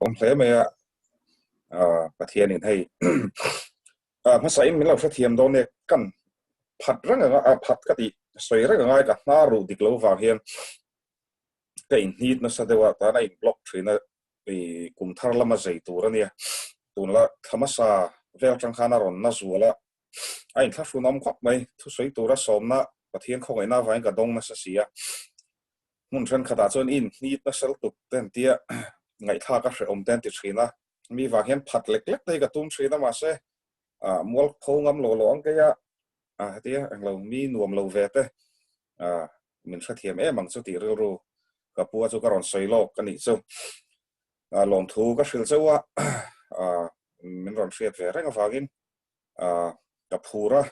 ông thế màประเทศนี้ให้ภาษาอินเดียเราเทียมโดนเนี่ยกันผัดร่างกายผัดกติสวยร่างกายกับน่ารู้ดิกลัวว่าเฮียนก็อินฮีดนะแสดงว่าตอนนี้บล็อกทรีนะไอ้กลุ่มทาร์ลมาใจตัวเนี่ยตัวละธรรมศาสตร์เรื่องจังขานารอนน่าสัวละไอ้ถ้าฝุ่นน้ำควักไหมทุกสวยตัวละสมนะประเทศของไอ้หน้าไว้กับดงนะเสียมุ่งชนขดาจนอินฮีดนะเสลตุกเต็มเตี้ยไงท่าก็เสียอมเต็มติดชีนะมีว่าเห็นผัดเล็กๆได้กับตุ้มชีนะมาเซ่มัวโคงำโหลหลงก็ยะเตี้ยเรามีหน่วมเราเวทมันเสถียรมังสุติเร็วๆกับปัวจุกรอนใส่โลกกันนี่ซุหลงทูก็ชื่อว่ามันรอนเสียดเวรก็ฟังกินกับพูระ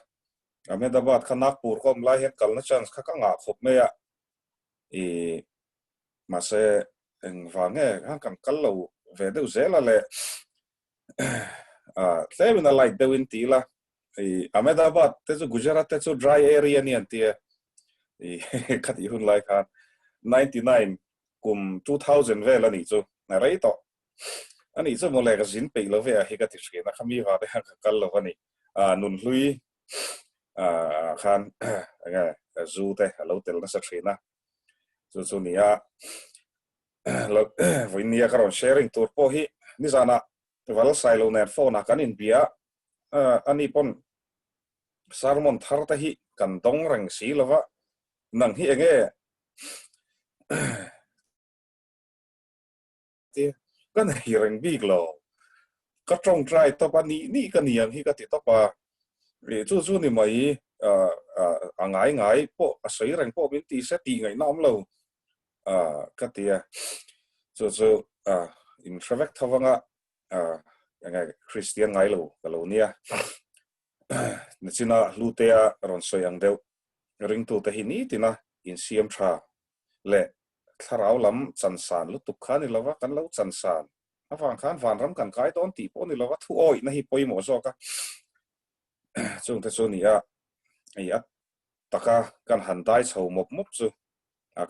เมื่อดบัดขนักปูก็ไม่เห็นกันนะจันข้างงาขบไม่มาเซ่ฟังเงี้ยกันกันเราเวทดูเซลเลยแต่เป็นอะไรเดวินตีละเมื่อดบัดแต่จุกุจารัตแต่จุ dry area เนี่ยที่ขัดยุ่นไล่กัน99กุม2000เวลานี่จุอะไรต่ออันนี้จะโมเลกสินไปแล้วเวะให้กันติดเชื้อนะขมีว่าได้กันแล้ววันนี้นุนลุยคันไงจูเตะเราเตลนัสเชื้อนะจุนี่แล้ววันนี้ก็เราแชร์ริ่งตัวพอฮีนี่จานะวันละไซโลเนอร์โฟนักันอินเบียอันนี้ปนสารมอนทาร์ตฮีกันตงรังสีแล้ววะนั่งฮีเองที่ก็ในเรื่องบีกเราก็ตรงใจตัวปนี้นี่ก็เนียงที่ก็ติดต่อว่าจู่ๆนี่ไม่ง่ายพวกสายแรงพวกมินตีเสตีไงน้ำเราก็ที่จู่อินทรเวกทว่าง่ะยังไงคริสเตียนไงเราก็เราเนี่ยนี่สินะลูเตียรอนสวยอย่างเดียวริงตัวแต่ที่นี่ที่นะอินเซียมชาเละถ้าเราล้ำจันสานลุตุกขานี่เราว่ากันเราจันสานถ้าฟังขานฟังรำกันกายตอนตีปนี่เราว่าทุอ้อยนะฮิปอยหมอซอกะซึ่งแต่ส่วนนี้ไอ้ตะกากันหันได้ชาวมุกจู่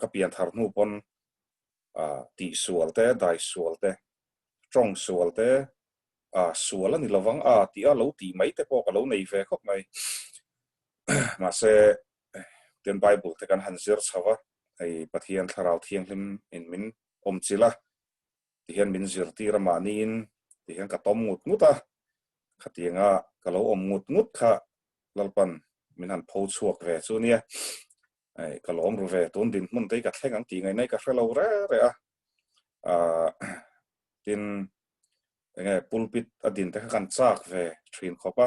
ก็เปลี่ยนทาร์นูปนตีสวลเตได้สวลเตจงสวลเตสวลนี่เราวังตีเราตีไม่แต่พอกับเราในเฟก็ไม่มาเสเดินไบเบิลแต่กันหันเสือชาวไอ้ประเทศทาราเทียงลิมอินมินอมจิละที่เห็นมินจิรตีรามานีนที่เห็นกระต้มงุดขัดยังก็เราอมงุดค่ะลัลปันมินหันโพชวกเวส่วนนี้ไอ้ก็เราอมรูเวต้นดินมันได้กัดแท่งตีไงในกัดเราเร่ดินยังไงปุลปิดอดินแต่กันจากเวทรีนขอบ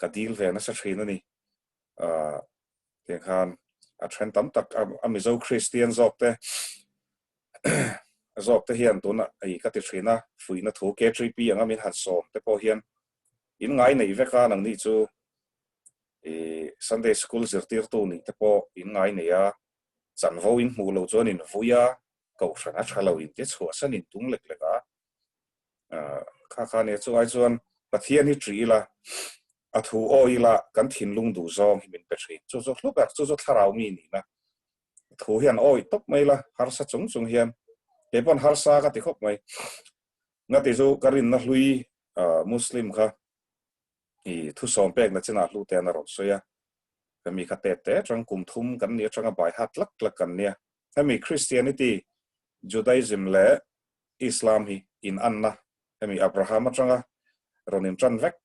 กัดดีลเวนัสทรีนนี่เพียงคันเทรนตั้มตักมิโซคริสเตียนจอกเตเฮียนตัวน่ะไอ้กัติทรีนะฝุ่ยน่ะถูกเกตรีปีอย่างมินหัดสอมแต่พอเฮียนอินไงในเวกานังนี่จูSunday School จะตีตัวนี่แต่พออินไงเนี่ยจันวูอินมูเราจวนอินวูยาก็ฉันอาจจะเราอินเจ้าชัวสันอินตุงเล็กข้าเนี่ยจวนจวนประเทศนี้จีละถูอ้อยละกันถิ่นลุงดูซองที่มันเป็นสิ่งจู่ลูกจู่ทารามีนี่นะถูเฮียนอ้อยตบไม่ละฮาร์ซจงเฮียนเดี๋ยวพอนฮาร์ซาก็ติดขบไม่งั้นที่จู่การินนักลุยมุสลิมค่ะทุสอมเป็กนัชนาลูเตนารอนเซียก็มีคาเตเตจังกุมทุมกันเนี่ยจังบายฮัตลักกันเนี่ยถ้ามีคริสเตียนิตี้จูดาอิซึมและอิสลามฮีอินอันนะถ้ามีอับราฮัมจังรอนิมจันเวก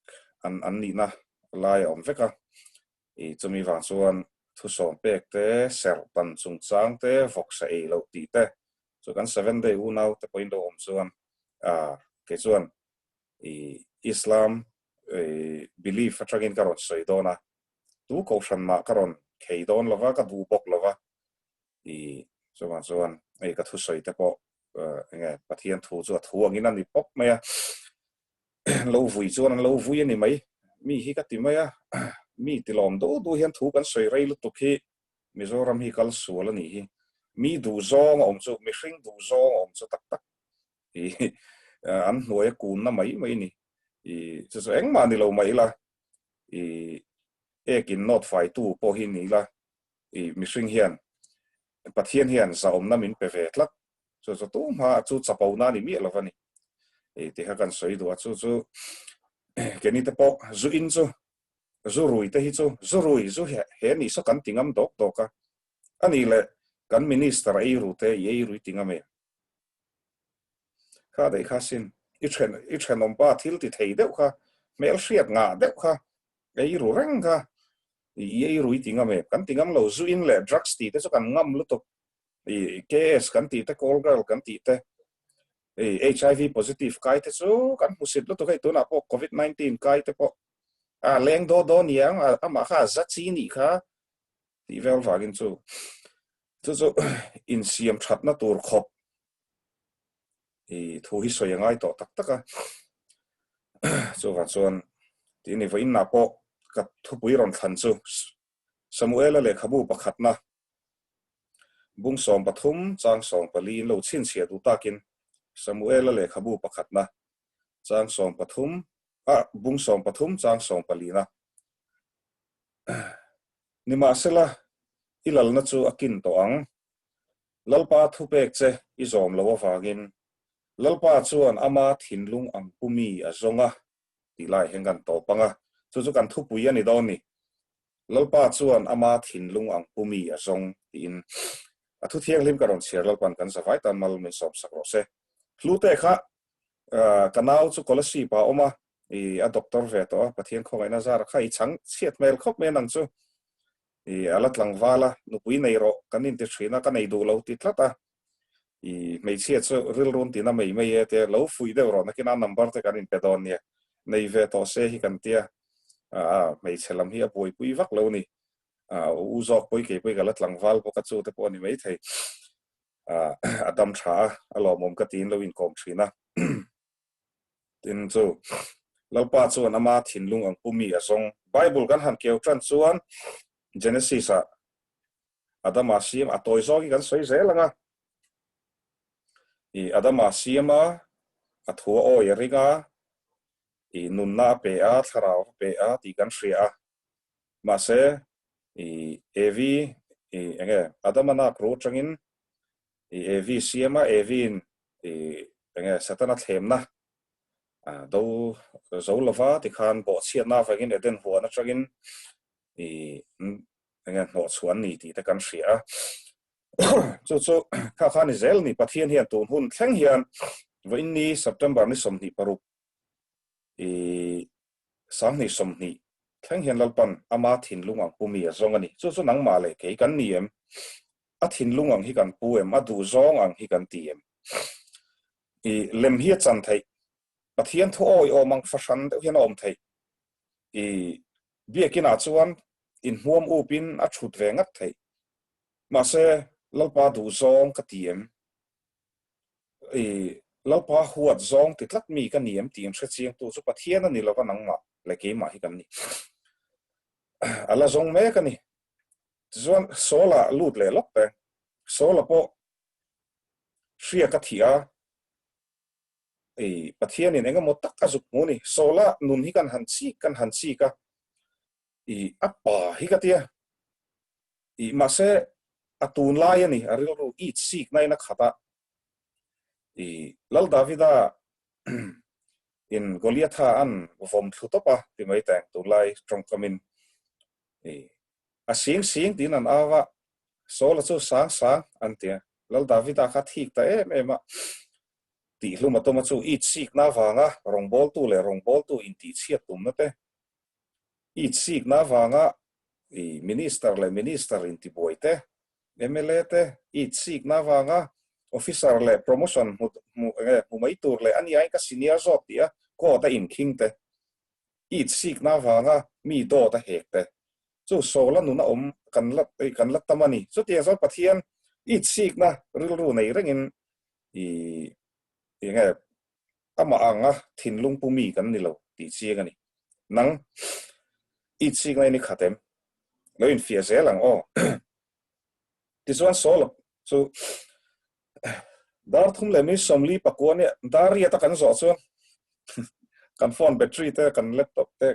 อันนี้นะลายอมเวกจะมีฝั่งส่วนทุสอมเป็กเตเซอร์ตันซุงจางเตฟอกเซเอลตีเตส่วนกัน7 day อูนาวแต่พออินโดอมส่วนเกส่วนอิสลามbelief ฟังกินการอนสวยโดนะดูเขาชันมาการอนเคยโดนแล้วว่าก็ดูบอกแล้วว่าส่วนก็ทุสวยแต่พอไงประเทศทูจวดทัวงี้นั่นนี่ปกไหมเราvuiส่วนเราvuiนี่ไหมมีฮิกัติไหมมีติลอมดูเห็นทูกันสวยไรลุตุกีมิโซรัมฮิกัลสัวแล้วนี่มีดูซองอมจุมีสิ่งดูซองอมจุตักอันหน่วยกูนน่ะไหมนี่จะเอ็งมานี่เราไม่ละกินนอดไฟตู้พอหินนี่ละมิสิ่งเฮียนประเทศเฮียนสาวน้ำมินเปเวทละ chu tu ma chu chapau na ni mi lovani ti ha kan soi do chu ke ni te po zu in chu zu rui te hi zu rui zu he ni so kan tingam dok ka ani le kan minister ei ru te ei ru tingame kha dei kha sin i chen om pa thil ti thei deuh kha mel hriat nga deuh kha ei ru reng kha ei ru tingame kan tingam lo zu in le drugs ti te so kan ngam lu to case kan ti te call girl kan ti te HIV positive kai te chu kan musit lu to kai tu na po covid 19 kai te po leng do niang ama kha za chi ni kha ti vel wagin chu in siam that na tur khop thu hi soi ngai to tak taka chu wa chuan ti ni vai na po ka thu pui ron than chu Samuel le khabu pakhat na bung som pathum chang som pali lo chin sia du takin Samuel le khabu pakhat na chang som pathum bung som pathum chang som pali na nima sela ilal na chu akin to ang lalpa thu pek che I zom lo wagin lalpa chuan ama thinlung ang pumi azonga tilai hengan to panga chu kan thu pui ani doni lalpa chuan ama thinlung ang pumi azong tin athu thiang lim karon cher lalpan kan savai tan mal min som sakro se flute kha kanau chu kolasi pa oma a doctor ve to pathian khongai na zar khai chang chiat mel khop me nang chu alat langwala nupui nei ro kanin te thina ka nei du lo ti thlata mei chiat chu ril run ti na mei mei te lo fui de ro na kina number te kanin pedon ne nei ve to se hi kan tia mei chelam hi a pui pui vak lo ni u zok pui ke pui galat langwal po ka chu te po ni mei thei adam tha alo mom ka tin lo in kom thina tin chu lalpa chuan ama thinlung ang pumi azong bible kan han keu tran chuan Genesis Adama siam atoi zogi kan soi zelanga Adama siama athua o yeringa nunna pe a tharau pe a ti kan ria ma se evi enge Adama na pro changin evi siama evin enge satana themna do zolava ti khan bo chiana vagin eden huana changin enge no chuan ni ti ta kan ria chu kha ni zel ni pathian hian tun hun thleng hian vain ni September ni somni paru sang ni somni thleng hian lalpan ama thinlung ang pumi azong ani chu nang ma le ke kan niem a thinlung ang hi kan puem a du zong ang hi kan tiem lem hi chan thai pathian tho oi omang fashan de hian om thai biakina chuan in huam upin a thut ve ngat thai ma se lalpa du zong ka tiem lalpa huat zong ti tlat mi ka niem tiem thre chiang tu chu pathian ani lo ka nang ma le ke ma hi kan ni ala zong me ka ni zon sola lut le lok te sola po ria ka thia pathian in enga mo tak ka zuk mu ni sola nun hi kan han chi ka apa hi ka tia ma se atun lai ani aril ro eat sik nai na khata lal davida in goliatha an vom thutopa ti mai tang tu lai trong kamin a sing tin an awa sola chu sang an tia lal davida kha thik ta em ti hluma to ma chu eat sik na wanga rongbol tu in ti chiat tum na te eat sik na wanga minister in ti boite MLA te eat sik na wanga officer le promotion mu mai tur le ani ai ka senior job tia ko ta in king te eat sik na wanga mi do ta hek te chu sola nu na om kan lat tamani chu tia zo pathian eat sik na ru nei rengin nge ama anga thinlung pumi kan ni lo ti chiang ani nang eat sik nai ni khatem lo in fia zelang this one solo so dar thum le mi somli pakone dar ya ta kan zo chuan kan phone battery te kan laptop te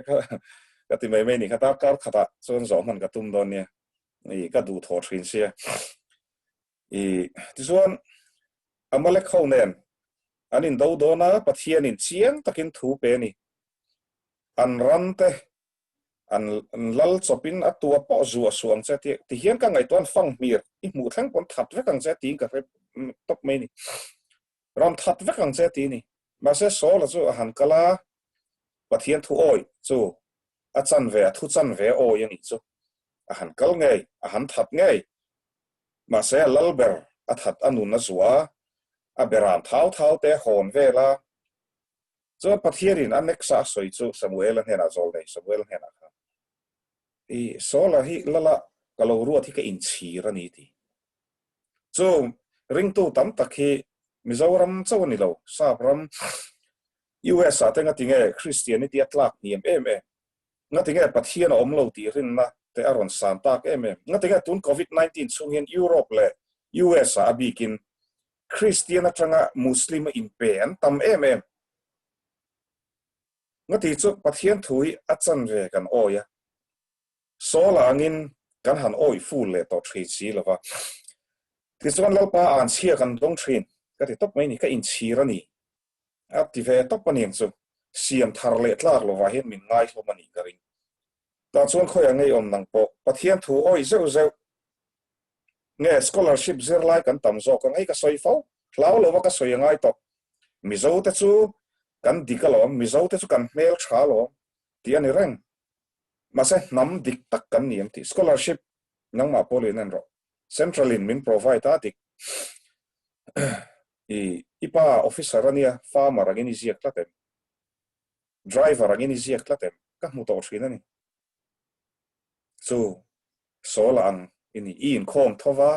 ka ti mai ni khata kar khata chuan zo man ka tum don ne ka du tho thin sia this one amalek khâu nen anin do do na pathian in chiang takin thu pe ni an ran te an lal chopin atua po zu asuang che ti hian ka ngai ton fang mir I mu thang pon that ve kang che ti ka re top mai ni ram that ve kang che ti ni ma se so la chu han kala pathian thu oi chu a chan ve thu chan ve o yang I chu a han kal ngai a han that ngai ma se lal ber a that anun na zuwa a beran thau thau te hon ve la chu pathian in anexa soi chu Samuel an hena zol nei Samuel hena kha I so la hi lala kalau ruat hi ka in chi ra ni ti chu ring tu tam takhi Mizoram chawni lo sapram US a tenga tinge Christianity atlak niam em nga tinge pathian om lo ti rin na te aron sam tak em nga tinge tun COVID-19 chungin Europe le US a bikin Christian atanga Muslim in pen tam em nga ti chu pathian thui achan ve kan oya so la angin kan han oi full le to thri chi lova ti chuan lalpa an chia kan dong thin ka ti top mai ni ka in chi ra ni ap ti ve top panin chu siam thar le tlak lova he min ngai hlo mani ka ring ta chuan khoi angai om nang po pathian thu oi zeu zeu nge scholarship zer lai kan tam zo ka ngai ka soi fo hlau lova ka soi ngai to mizo te chu kan dikalom mizo te chu kan mel tha lo ti ani reng masa nam dik tak kan niam ti scholarship nang ma polin an ro central in min provide atik ipa officer ania farmer agin iziak tlatem driver agin iziak tlatem ka mu to thina ni so sola ang ini in khom thowa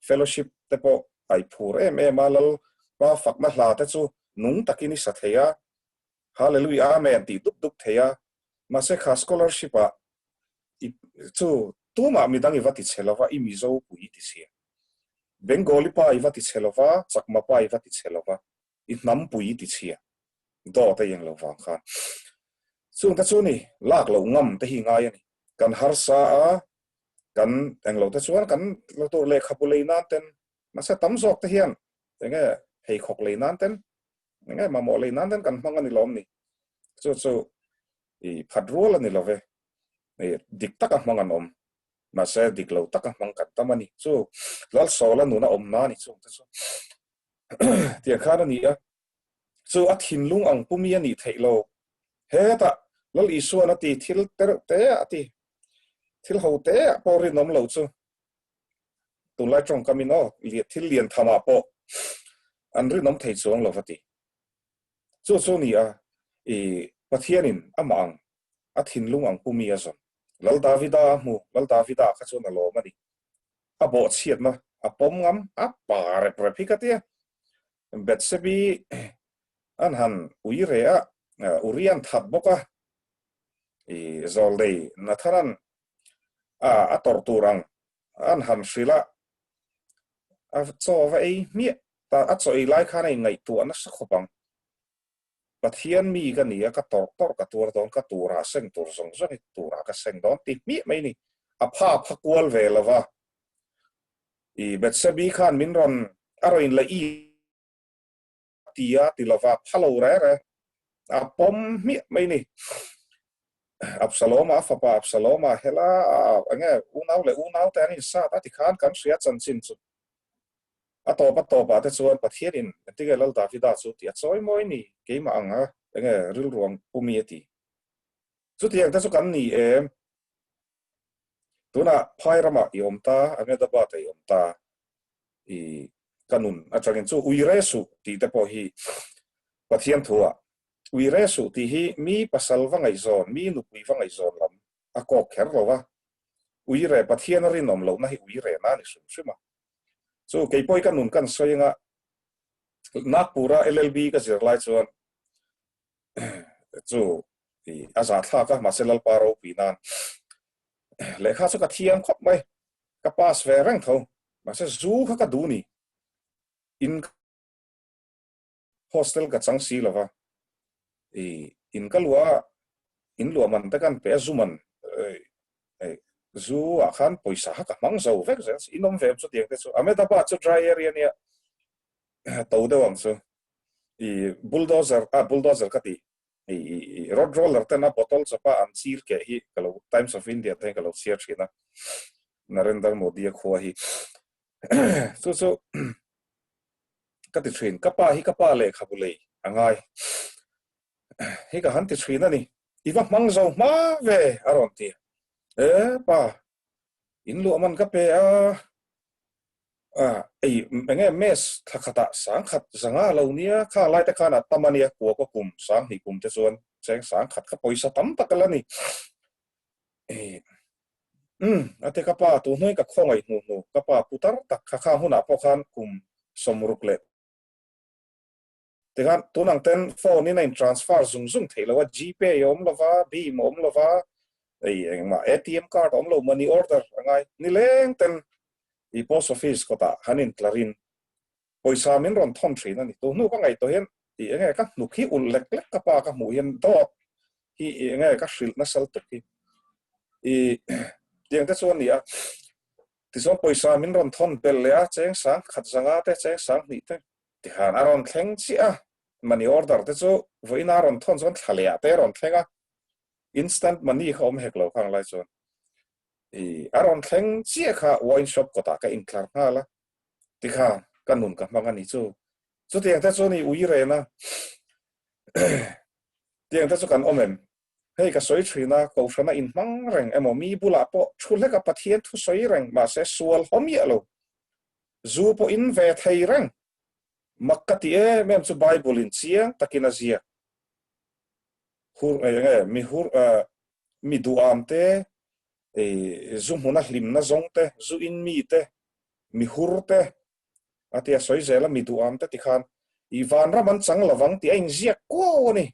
fellowship te po ai phur malal pa fakna hla te chu nung takini satheya hallelujah amen ti dup dup theya mase kha scholarship a chu tuma midang iwati chhelova imizo pui ti sia Bengali pa iwati chhelova chakma pa iwati chhelova itnam pui ti sia do ta yang lova kha chung ta chu ni lak lo ngam te hi ngai ani kan harsa a kan englo ta chuan kan lo to le khapulei na ten masa tam zok te hian tenge hei khok le nan ten nge ma mo le nan ten kan hmang ani lom ni chu I phadrol ani love dik tak hmang an om masa diklo tak hmang kat tamani chu lal sola nu na om na ni chu ta chu ti khana ni a chu a thin lung ang pumi ani theilo he ta lal isu na ti thil ter te ati thil ho te pori nom lo chu tu lai trong kamino li thil lian thama po an ri nom thei chuang lo vati chu ni a pathianin amang a thin lung ang pumi a zon lal davida kha chu na lo mani a bo chiat na a pom ngam a pare prepikatia bet sebi an han uire a urian that boka zolday natharan a torturang an han sila a cho vai mi ta a choi lai kha nei ngai tu an sakhopang pathian mi ka ni ka tor ka tur don ka tura seng tur song zong tura ka seng don ti mi mai ni a pha phakwal ve lawa bet sabi khan min ron aroin la tia ti lawa phalo re a pom mi mai ni Absaloma fapa Absaloma hela anga unau te ani sa ta ti khan kan sia chan chin chu atopa te chuan pathianin tigelal davida chu ti choi moi ni keima anga anga ril ruang pumiati chu tiang ta chu kan ni tuna phairama yomta anga da ba te yomta kanun atangin chu uiresu ti te po hi pathian thua uiresu ti hi mi pasal wangai zon mi nupui wangai zon lam ako kher lowa uire pathian ri nom lo na hi uire na ni suma so kei poi kanun kan soinga Nagpura LLB ka zirlai chuan chu aza thla ka maselal paro pinan lekha chu ka thiam khop mai ka pas ve rang tho mase zu kha ka du ni in hostel ka chang si lova in kalwa in lua man ta kan pe zuman zu a khan poisa ha ka mang zo vek zes inom ve chu tiang te chu ameda ba chu dry area nia tàu đâu ang so i bulldozer ka ti i road roller ta na bottle chapa an sir ke hi kalau Times of India te kalau share china Narendra Modi a khwa hi so ka ti train ka pa le khabulei angai hi ka han ti train ani iwa mang zo ma ve aron ti pa in lu man ka pe ai nghe mes thakata sang khat zanga lo nia kha lai ta kana tamania ko kum sang hi kum te chuan cheng sang khat ka poisa tam takalani ate ka pa tu noi ka khongai nu ka pa putar tak kha huna po khan kum somruk le te gan tunang ten phone ni in transfer zung thelo wa gpay yom lova bi mom lova ai ma atm card om lo money order angai ni leng ten i post office ko ta hanin clarin poisa min ron thon thrin ani to nu ka ngai to hen i nge ka nu khi ul lek lek ka pa ka mu hen to hi nge ka hril na sal to ki i tiang te chuan ni a ti so poisa min ron thon pel le a cheng sang khat zanga te cheng sang ni te ti han aron thleng chi a money order te chu voina ron thon chon thalea te ron thlenga instant money khom hek lo khang lai chon i aron thleng chi kha wine shop ko ta ka in klar hala ti kha kanun ka mangani chu tiang te chu ni ui re na tiang te chu kan omem hei ka soi thrina ko thana in mang reng emo mi bula po thule ka pathian thu soi reng ma se sual homi alo zu po in ve thei reng makkati e mem chu bible in chiang takina zia hur mi hur mi duam te zu huna hlim na zong te zu in mi te mi hur te atia soi zela mi duam te tikhan i van ra man chang lawang ti ain zia ko ni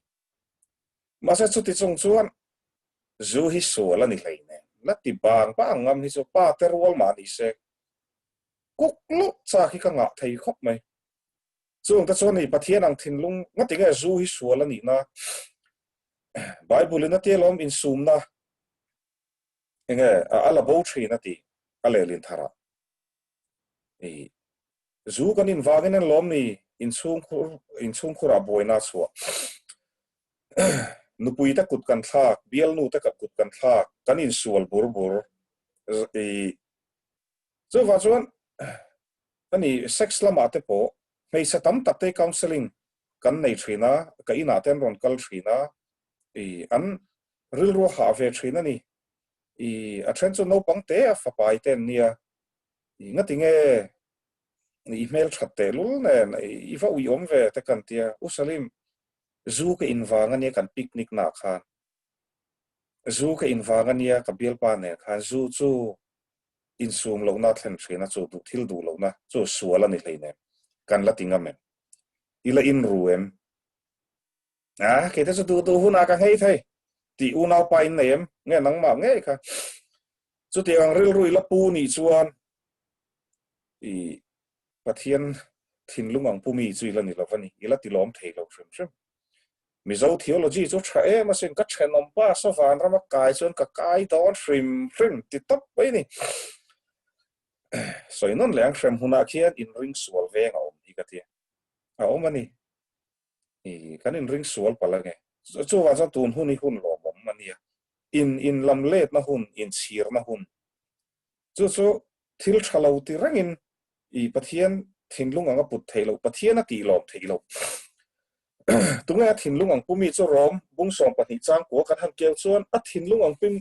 ma se chu ti chung chuan zu hi sual ani hleine la ti bang pa angam hi chu pa terwal ma ni se kuk lu cha ki ka nga thei khop mai chung ta chuan ni pathian ang thinlung ngati ge zu hi sual ani na bible na te lom in sum na enge ala bo thri na ti alelin thara zu kan in wagin en lom ni in chung khura boina chua nupui ta kut kan thak bial nu ta kut kan thak kan in sual bur so wa chuan ani sex lama te po mei sa tam tak te counseling kan nei thina ka ina ten ron kal thina an ril ro ha ve thina ni a then chu no pang te a fa pai ten nia ngati nge email chatte lul ne i va ui om ve te kan tia usalim zu ka inwanga nia kan picnic na khan zu ka inwanga nia ka bial pa ne khan zu chu in sum lo na thlen thina chu du thil du lo na chu suala ni hleine kan la tinga me ila in ruem ke te chu du huna ka hei thei ti u nau pa in nem nge nang ma nge kha chu ti ang ril rui la pu ni chuan pathian thinlung ang pumi chui la ni lovani ila ti lom thei lo shem mizo theology chu tha e ma sin ka thenom pa so van rama kai chon ka kai don shrim ti top pai ni so inon leng shem huna khian in ring sual ve nga om hi ka ti a om ani kan in ring sual pala nge chu wa cha tun huni hun lo mom mania in lam let na hun in chir na hun chu thil thalo ti rangin pathian thinlung anga put theilo pathian a ti lom theilo tunga thinlung ang pumi chu rom bung som pahnih chang ko kan han keu chuan a thinlung ang pim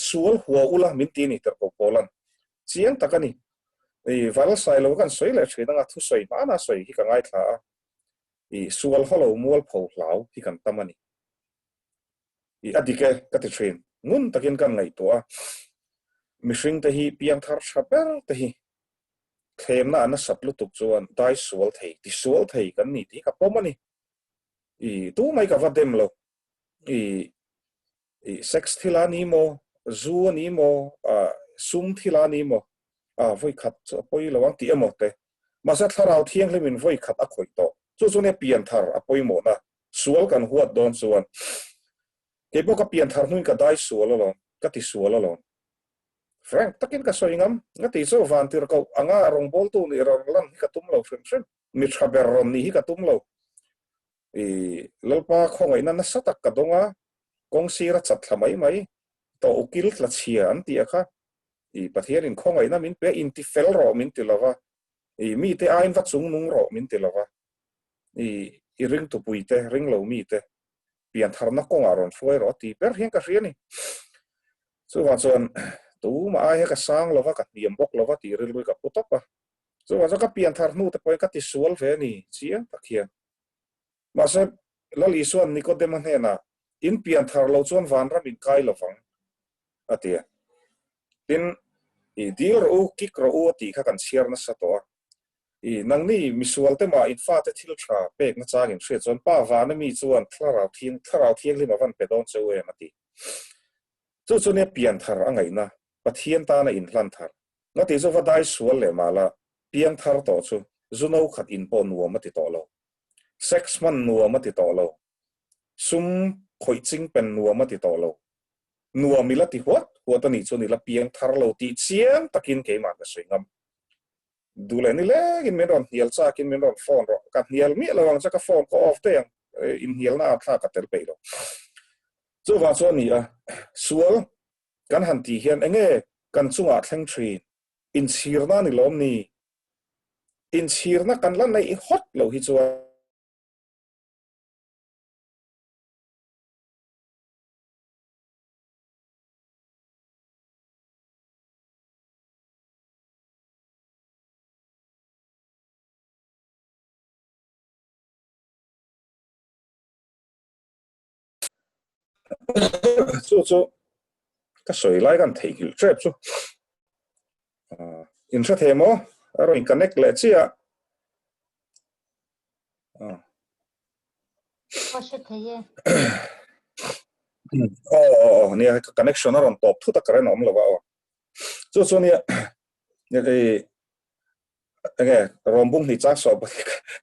sual huwa ula min ti ni ter ko polan chiang takani val sai lo kan soi le thina nga thu soi ma na soi hi ka ngai tha sual holo mual pho hlau hi kan tamani adike ka ti train ngun takin kan ngai to a mishing te hi piang thar chapel te hi khem na ana saplu tuk chuan dai sual thei kan ni ti ka pomani tu mai ka vadem lo sex thila ni mo zu ni mo sum thila ni mo voi khat poi lawang ti emote masa tharau thiang lemin voi khat a khoi to chu ne pian thar a poi mo na sual kan huat don chuan ke bo ka pian thar nun ka dai sual lo ka ti sual lo frank takin ka soingam ngati so van tir ko anga rong bol tu ni rong lan ka tum lo shem mi thaber ron ni hi ka tum lo lalpa khongai na satak ka donga kong sira chat thamai mai to ukil tla chia an ti kha pathian in khongai na min pe in ti fel ro min ti lova mi te ain va chung nung ro min ti lova i ring tu puite ring lo mi te pian thar na kong aron foi ro ti per hian ka riani so wa chon tu ma ai ka sang lova ka tiam bok lova ti ril ka putopa so wa ka pian thar nu te poi ka ti sual ve ni chia takhia ma se lali suan ni ko de man hena in pian thar lo chon van ram in kai lovang atia tin deal ro kik ro ti kha kan share na sa to nang ni misual te ma in fa te thil tha pek na chang in hre chon pa wa na mi chuan tharau thiang li ma van pe don che we mati chu chu ne pian thar angai na pathian ta na in hlan thar na ti zo va dai sual le mala pian thar to chu zuno khat in pon nuwa mati to lo sex man nuwa mati to lo sum khoi ching pen nuwa mati to lo nuwa milati huat ani chu ni la pian thar lo ti chiang takin ke ma ka swingam dule ni le in meron hial cha kin meron phone ro ka hial mi lawang cha ka phone ko off te in hial na tha ka tel pe lo chu wa chu ni a sual kan han ti hian enge kan chunga thleng thri in sirna ni lom ni in sirna kan lan nei hot lo hi chu chu ka soi lai kan thei hil trap chu in tha themo aro in connect le chia ni connection aron top thu ta kare nom lo wa chu ni enge rombung ni cha so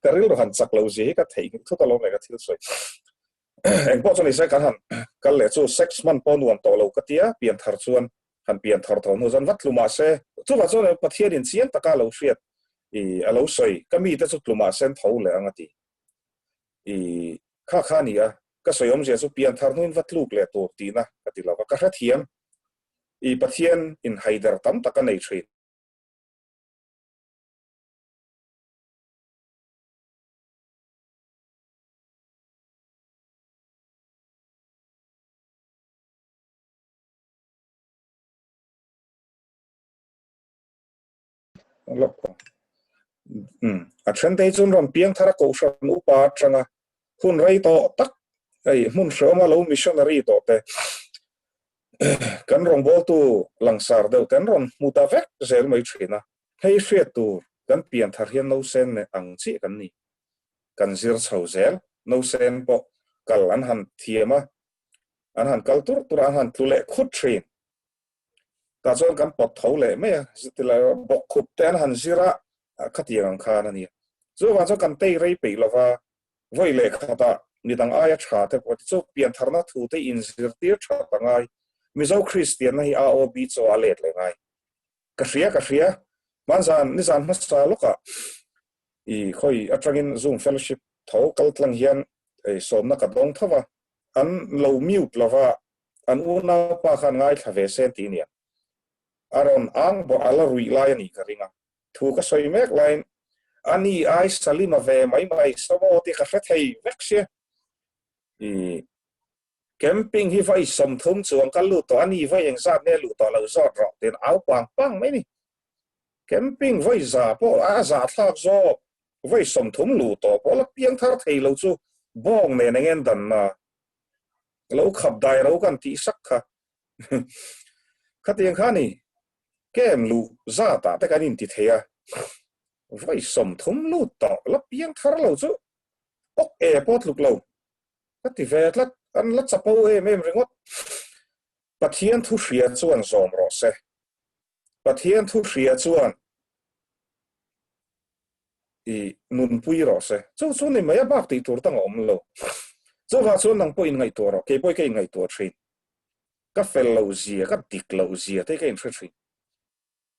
ka ril ro han chak lo ji ka thei thu ta lo le ka thil soi eng po choni se kan han kal le chu 6 man pon wan to lo ka tia pian thar chuan han pian thar thon ho zan wat luma se chu wa chu pathian in chian taka lo hriat alo soi ka mi te chu luma sen tho le angati kha ni a ka soyom je chu pian thar nuin wat luk le to ti na ka ti lo ka hra thiam pathian in haider tam taka nei thri a then te chun ron piang thara ko sha nu pa changa hun rei to tak ai mun shoma lo missionary to te kan rong bol tu langsar deuh kan ron muta vek zel mai thina hei hriat tu kan pian thar hian no sen ne ang chi kan ni kan zir chho zel no sen po kal an han thiama an han kal tur an han tule khut thrin ta chon kan pot tho le me zitila bok khup ten han zira khatiang khan ani zo wa cho kan tei rei pe lova voi le khata ni dang aya tha te pot chu pian tharna thu te in zir tir tha tangai mizo christian hi a o bi cho alet le ngai ka hria manzan ni zan masa loka khoi atangin zoom fellowship tho kal tlang hian somna ka dong thawa an lo mute lova an una pa khan ngai thave sen ti nia aron ang bo ala rui lai ni ka ringa thu ka soi mek line ani ai salima ve mai somo ti ka thei veksia camping hi vai som thum chuang kal lu to ani vai eng zat ne lu to lo zot ro ten au pang mai ni camping vai za po a za thak zo vai som thum lu to po la piang thar thei lo chu bong ne ngen dan na lo khap dai ro kan ti sak kha khatiang khani kem lu za ta te kan in ti thea vai som thum lu to la piang thar lo chu ok airport luk lo ti vet la an la chapo mem ringot pathian thu hria chuan zom ro se pathian thu hria chuan nun pui ro se chu ni mai bak ti tur tang om lo chu wa chu nang poin ngai tur ro ke poi ke ngai tur thrin ka fel lo zia ka dik lo zia te ke in thrin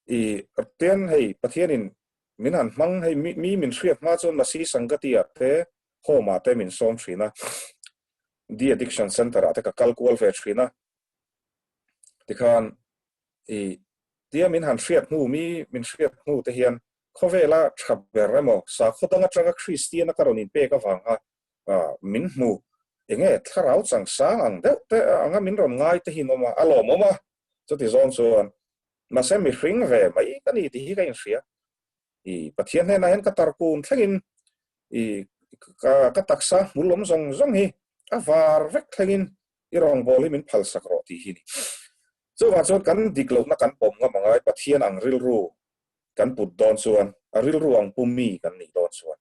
ten hei pathian in min han mang hay mi min shriat ma chon masi sangatia te homa te min som thrina di addiction center ate ka kalkual ve thrina tikhan e dia min han shriat mu mi min shriat mu te hian khovela thaber remo sa khodanga tanga christian karonin pe ka wanga min mu enge tharau chang sang ang de te anga min ron ngai te hinoma alo moma chuti zon chuan ma se mi hring ve mai kani ti hi ka in hria i pathian he na hen ka tarkun thlengin i ka taksa mulom zong zong hi avar vek thlengin i rong boli min phal sakro ti hi ni chu wa chon kan diklo na kan pom nga mangai pathian ang ril ru kan put don chuan a ril ru ang pummi kan ni don chuan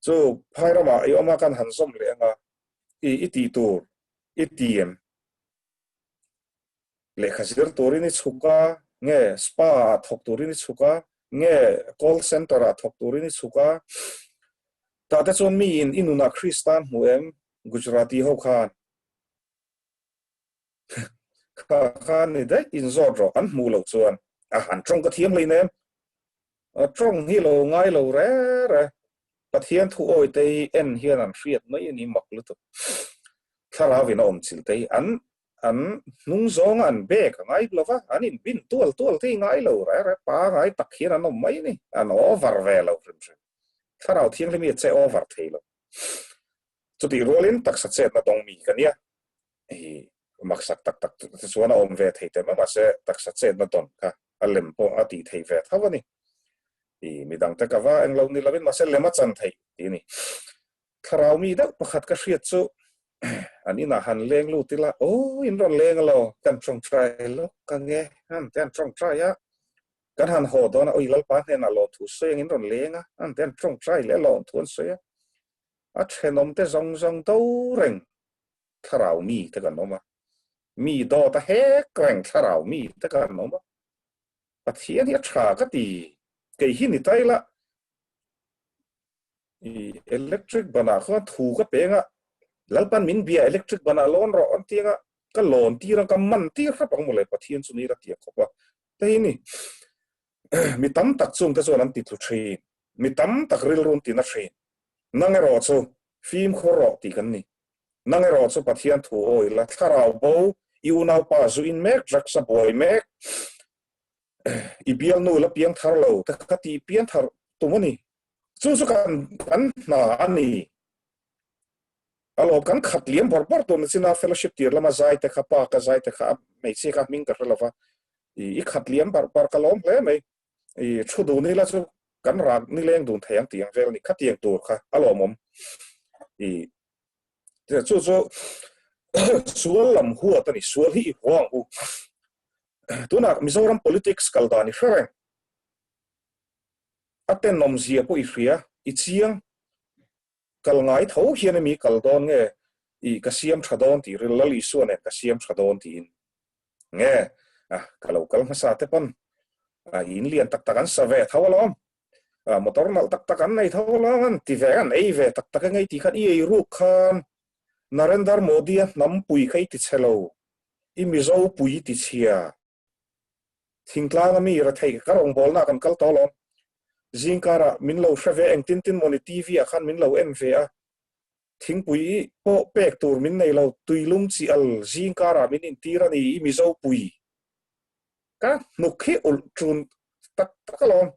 chu phairama i oma kan hansom le nga i ti tur i tiem le khazir turini chuka nge spa thok turini chuka nge call center a thok turini chuka ta te chon mi in inuna Christian huem Gujarati ho khan khan ni dai in zodro an mu lo chuan a han trong ka thiam leinem a trong hi lo ngai lo re re pathian thu oi te en hian an hriat mai ni mak lu tu thara vin om chil te an nung zong an bek ngai lova an in bin tual te ngai lo re re pa ngai tak hian an om mai ni an over ve lo rim thara thiang le mi che over thelo chu ti rolin tak sa che na dong mi kania hi maksak tak chuan om ve theite ma se tak sa che na don ka alem po ati thei ve thawani i midang te kawa eng lo ni lovin ma se lema chan thei ti ni tharau mi da pakhat ka hriat chu ani na han leng lu tila o in ron leng lo kan trong trai lo ka nge han ten trong trai ya kan han ho do na oi lal pa ne na lo thu se in ron lenga an ten trong trai le lo thun se a thenom te zong zong to reng tharau mi te kan noma mi do ta he kreng tharau mi te kan noma pathian ya tha ka ti cái hi ni tai la electric bana kho thu ka penga lalpan min bia electric bana lon ro an tinga ka lon ti ra ka man ti kha pang mole pathian chuni ra ti khopa te ni mi tam tak chung ta chon an ti thu thrin mi tam tak ril ron ti na thrin nang ro chu phim kho ro ti kan ni nang ro chu pathian thu oi la tharau bo iu nau pa zu in mek rak sa boy mek i bial no la piang thar lo ta ka ti piang thar tu mani chu kan na ani alo kan khat liam bor to sina fellowship tir lama zai te kha pa ka zai te kha mai se ka ming ka lawa i khat liam par ka lom hle mai i chu du ni la chu kan rak ni leng dun thayang tiang vel ni khatiang tur kha alo mom i chu sual lam huwa ta ni sual hi huang hu tuna Mizoram politics kaldani hre aten nom zia po ifria ichiang kalngai tho hian mi kaldon nge I kasiam thadon ti rilali suane kasiam thadon ti nge kalau kal masa te pan in lian tak takan save thawalom motor mal tak takan nei thawalom ti ve an ei ve tak tak ngai ti khan I ru khan Narendra Modi nam pui khai ti chelo I mizo pui ti chia thingtlang mi ra thei karong bol na kan kal tolom zingkara min lo shave eng tin moni TV a khan min lo MV a thingpui po pek tur min nei lo tuilum chi al zingkara min in tirani I mizo pui ka nukhi ul chun tak takalom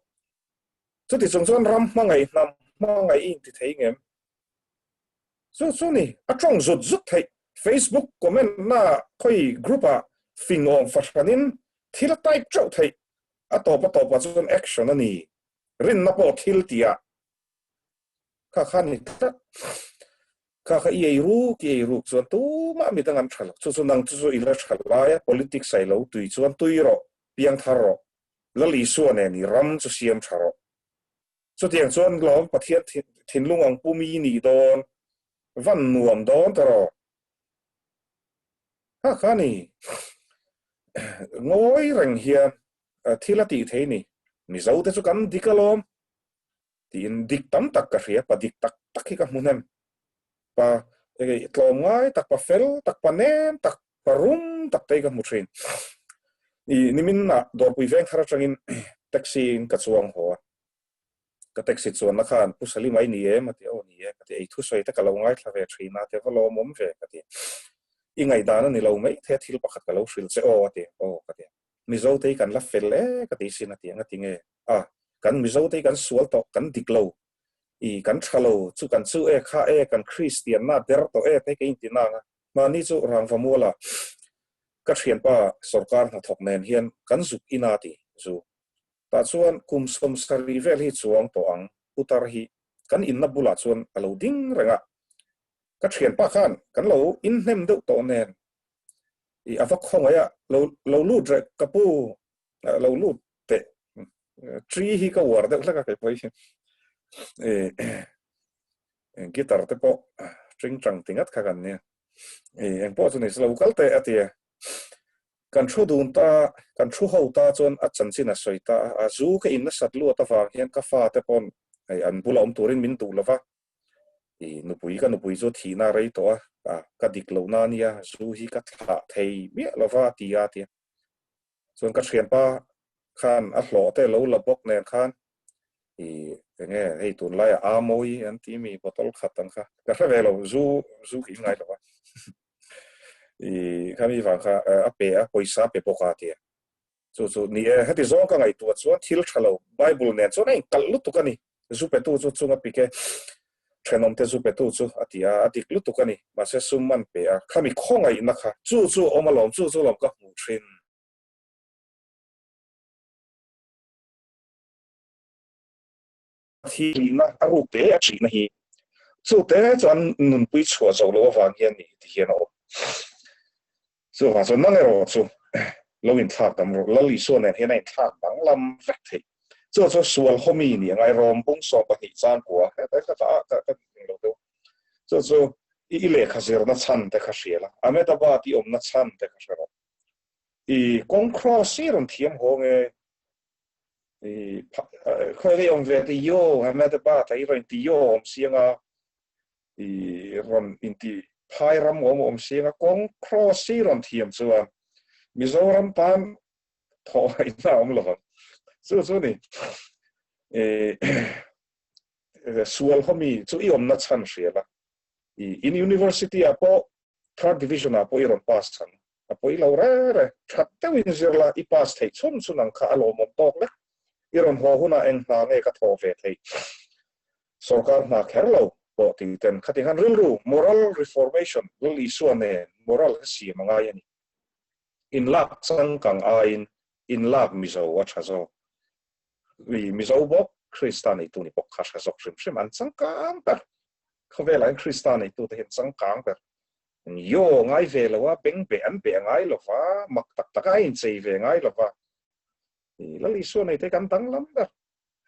chuti chungchon ram mangai nam mangai in ti thei ngem so ni atong zut thei Facebook comment na khoi group a fingong fashanin thila type chau thei atopa chun action ani rin na po thil tia kha khani ta kha ei ru chuan tu ma mi tangam thal chu nang chu ila thala ya politics sai lo tui chuan tuiro piang tharo lali suane ni ram chu siam tharo chu tiang chuan lom pathian thinlung ang pumi ni don van nuam don taro ha khani ngoi reng hian thila ti thei ni mi zo te chu kan dikalom tin dik tam tak ka hria pa dik tak hi ka munem pa tlom ngai tak pa fel tak pa nem tak pa rum tak te ka mutrin I nimin na dor pui veng thara changin taxi ka chuang ho cái taxi chuan na khan pusali mai ni e ma ti o ni e ka ti ei thu soi ta ka lo ngai thla ve thina te ka lo mom ve ka ti i ngai da na ni lo mai the thil pakhat ka lo hril che o ti o ka ti mi zo te kan la fel le ka ti sin ati nga ti nge a kan mi zo te kan sual to kan diklo i kan thalo chu kan chu e kha e kan christian na der to e te ke in ti na ma ni chu rang fa mola ka thian pa sarkar na thok nen hian kan zuk ina ti zu ta chuan kum som sari vel hi chuang to ang utar hi kan in na bula chuan alo ding renga ka thian pa khan kan lo in hnem deuh to nen i avak khong aya lo lu dre kapu lo lu te tree hi ka war de la ka poi guitar te po string trang tingat kha kan ne en po chu ni lo kal te atia kan thu dun ta kan thu ho ta chon a chan chin a soi ta a zu ka in na sat lu ta fa hian ka fa te pon ai an bula om turin min tu lova i nu pui zo thi na rei to a ka dik lo na nia zu hi ka tha thei mi lova ti ya ti chon ka thian pa khan a hlo te lo la bok nen khan i nge hei tun lai a moi an ti mi botol khatang kha ka fa velo zu ki ngai lova i kami wang kha a pe a poisa pe poka ti chu ni hati zo ka ngai tu chuan thil thalo bible nen chuan ai kal lu tu ka ni zu pe tu chu chunga pike thenom te zu pe tu chu atia atik lu tu ka ni ma se summan pe a khami khongai na kha chu omalom chu lom ka mu thin thi na aru te a chi na hi chu te chuan nun pui chua zo lo wang hian ni ti hian o chu ha chuan nang ero chu lo in thak tam ro lo li so nen hian ai thak bang lam vek thei chu sual homi ni ngai rom pung so pa hi chan kwa ta ka lo do chu i le khazir na chan te kha shela ame ta ba ti om na chan te kha shela i kong cross ron thiam ho nge i khoi le om ve ti yo ame ta ba ta i ron ti yo om sianga i ron in ti phai ram om sianga kong cross ron thiam chuwa Mizoram pan tho ina om lo chu ni sual homi chu i om na chan shela in university apo third division apo iron pass chan apo I lo re thatte win zirla I pass thei chum chunang kha alo mom tok le iron ho huna eng na nge ka tho ve thei sarkar na kherlo po ti ten khatingan rilru moral reformation will isuane moral si manga yani in lak sang kang in lak mizo wa chazo wi mizo bok kristani tu ni bok kha sok shim an sang kang per khove lai kristani tu te sang kang per yo ngai ve lo wa beng be an be ngai lo wa mak tak ai in sei ve ngai lo wa la li so nei te kan tang lam per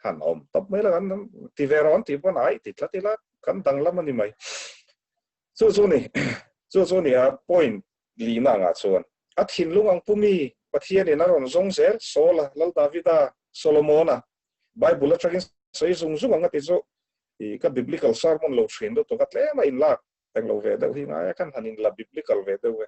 han om top mai la kan ti veron ti pon ai ti la kan tang lam ani mai chu ni a point li na nga chuan a thin lung ang pumi pathian in aron zong zel sola lal davida solomona bible la tragin sei zung anga ti zo I ka biblical sermon lo thin do to ka tle ma in la tang lo ve da hi nga kan hanin la biblical ve do we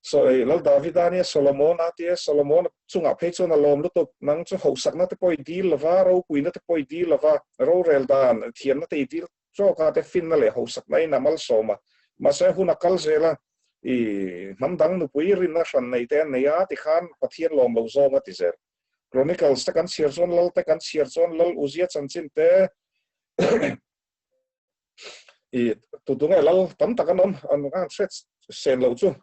so lal davida ni solomona ti solomon chunga phe chona lom lu to nang chu ho sak na te poi dil lava ro pui na te poi dil lava ro rel dan thiam na te dil cho ka te fin na le ho sak nai na mal so ma se huna kal zela I mamdang nu pui rin na shan nei te nei a ti khan pathian lom lo zo nga ti zer chronicles ta kan siar zon lal uzia chanchin te I tu tunga lal tam takanom an nga threat sen lo chu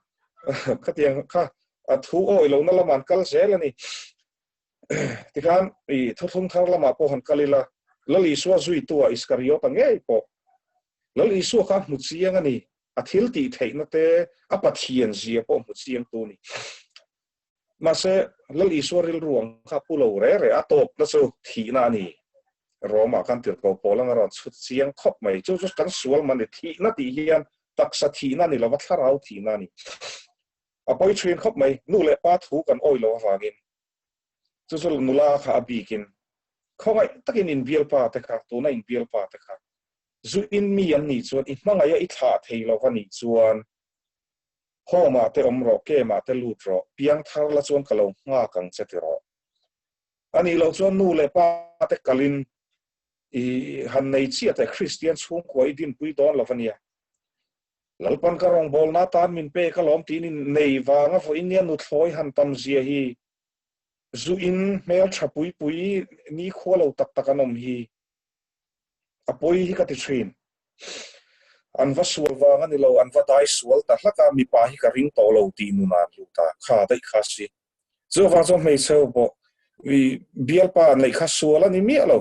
khatiang kha a thu o lo na laman kal zel ani ti khan I thothung thar lama po han kalila lal iswa zui tua iskariot angei po lal iswa kha muchiang ani athil ti theina te apathian zia po muchiang tu ni mase lal iswaril ruang kha pulo re atop na so thina ni roma kan tir ko polang ron chiang khop mai chu kan sual man thina ti hian taksa thina ni lawa tharau thina ni apoi train khop mai nu le pa thu kan oi lo wangin chu nula kha abikin khongai takin in bial pa te kha tu na in bial pa te kha zu in mi an ni chuan I hmanga ya I tha thei lo ka ni chuan homa te omro ke ma te lutro piang thar la chuan kalo nga kang chetiro ani lo chuan nu le pa te kalin i han nei chi ate Christian chung ko idin pui don lavania lalpan ka rong bol na tan min pe ka lom tin in nei wanga fo indian nu thloi han tam zia hi zu in mel thapui pui ni kholo tak tak anom hi apoi hi ka ti thin an va sual wanga ni lo an va dai sual ta hlaka mi pa hi ka ring to lo ti nu na lu ta kha dai kha si zo wa zo mei so bo vi bial pa nei kha sual ani mi lo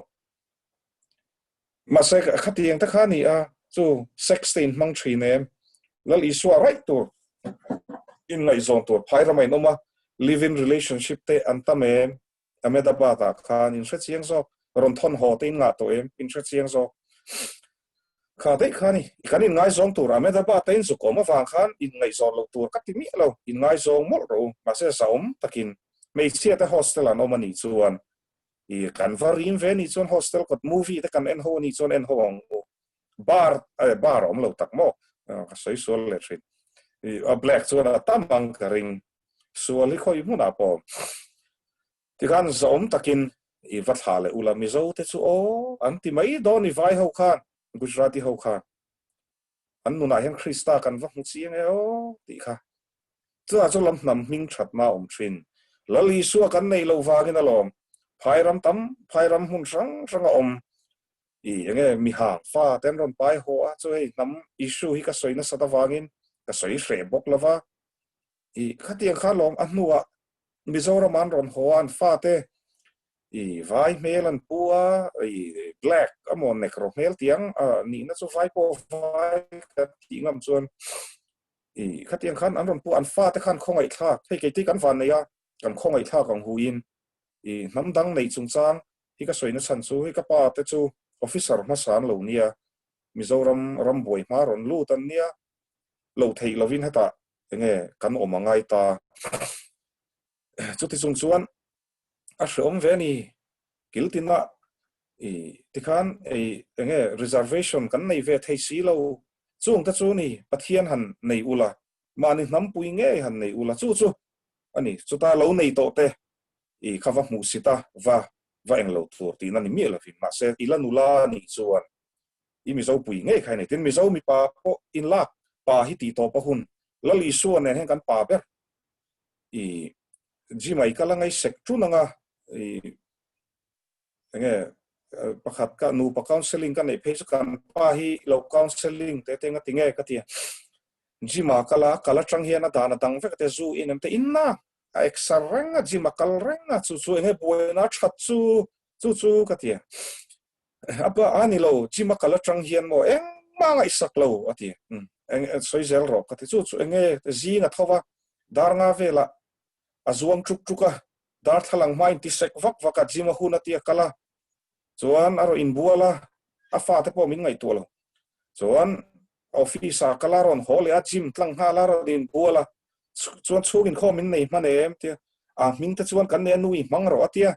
mà sẽ khát tiền tất cả này à chú 16 mang thủy nem là lý số right to in lại zone to phải ra mày nó mà living relationship te anh ta em đã bảo ta khan in xuất hiện rồi rồi thon họ tên ngã to em in xuất hiện rồi khá đấy khan này khan in ngay zone to em đã bảo tên số có mà vàng khan in ngay zone lâu to cắt tìm miệng lâu in ngay zone mất rồi mà sẽ sống takin mấy chiếc cái hostel là nó mà nhị chuan i kan varin ve ni chon hostel kot movie te kan en ho ni chon en ho bar om lo tak mo ka soi sol le thin i a black chon a tamang ka ring suali khoi mu na po ti kan zom takin i vathale ula mi zo te chu o anti mai do ni vai ho khan gujarati ho khan an nu na hen krista kan va hu chiang e o ti kha chu a chu lam nam ming that ma om thin lali su kan nei lo wa gin alom phai ram hun sang om i enge mi hang fa ten ron pai ho a chu hei nam issue hi ka soina sata wangin ka soi hre bok lova i khatiang kha lom a hnuwa mizoram an ron ho an fa te i vai melan pua i black amon nekro mel tiang ni na chu vai po vai ka tingam chuan i khatiang khan an ron pu an fa te khan khongai thla thei ke ti kan van nei a kan khongai thla kang huin i nam dang nei chung chang hi ka soina chan chu hi ka pa te chu officer ma san lo nia mizoram ramboi ma ron lu tan nia lo thei lovin hata enge kan omangai ta chu ti chung chuan a hrom ve ni kiltina i tikhan enge reservation kan nei ve thei si lo chung ta chu ni pathian han nei ula mani nam pui nge han nei ula chu ani chu ta lo nei to te i khawa mu sita va eng lo tur ti na ni mi la fin ma se ilan ula ni chuan i mi zo pui nge khai nei tin mi zo mi pa po in la pa hi ti to pa hun la li suan nen hen kan pa ber i ji mai kala ngai sek tu nanga i enge pakhat ka nu pa counseling kan nei phe kan pa hi lo counseling te te nga tinge ka ti ji ma kala chang hian da na dang ve ka te zu in am te inna exaranga ji makal renga chu enge boina that chu ka ti apa ani lo ji makal chang hian mo eng ma ngai sak lo ati eng soi zel ro ka ti chu enge ji na thowa dar nga vela azuang chuk dar thalang mai ti sek vak ji ma huna ti kala chuan aro in buala afa te po min ngai to lo chuan office a kalaron hole a gym tlang ha lar in buala chuan chugin kho min nei man em tia a min ta chuan kan ne nui mang ro atia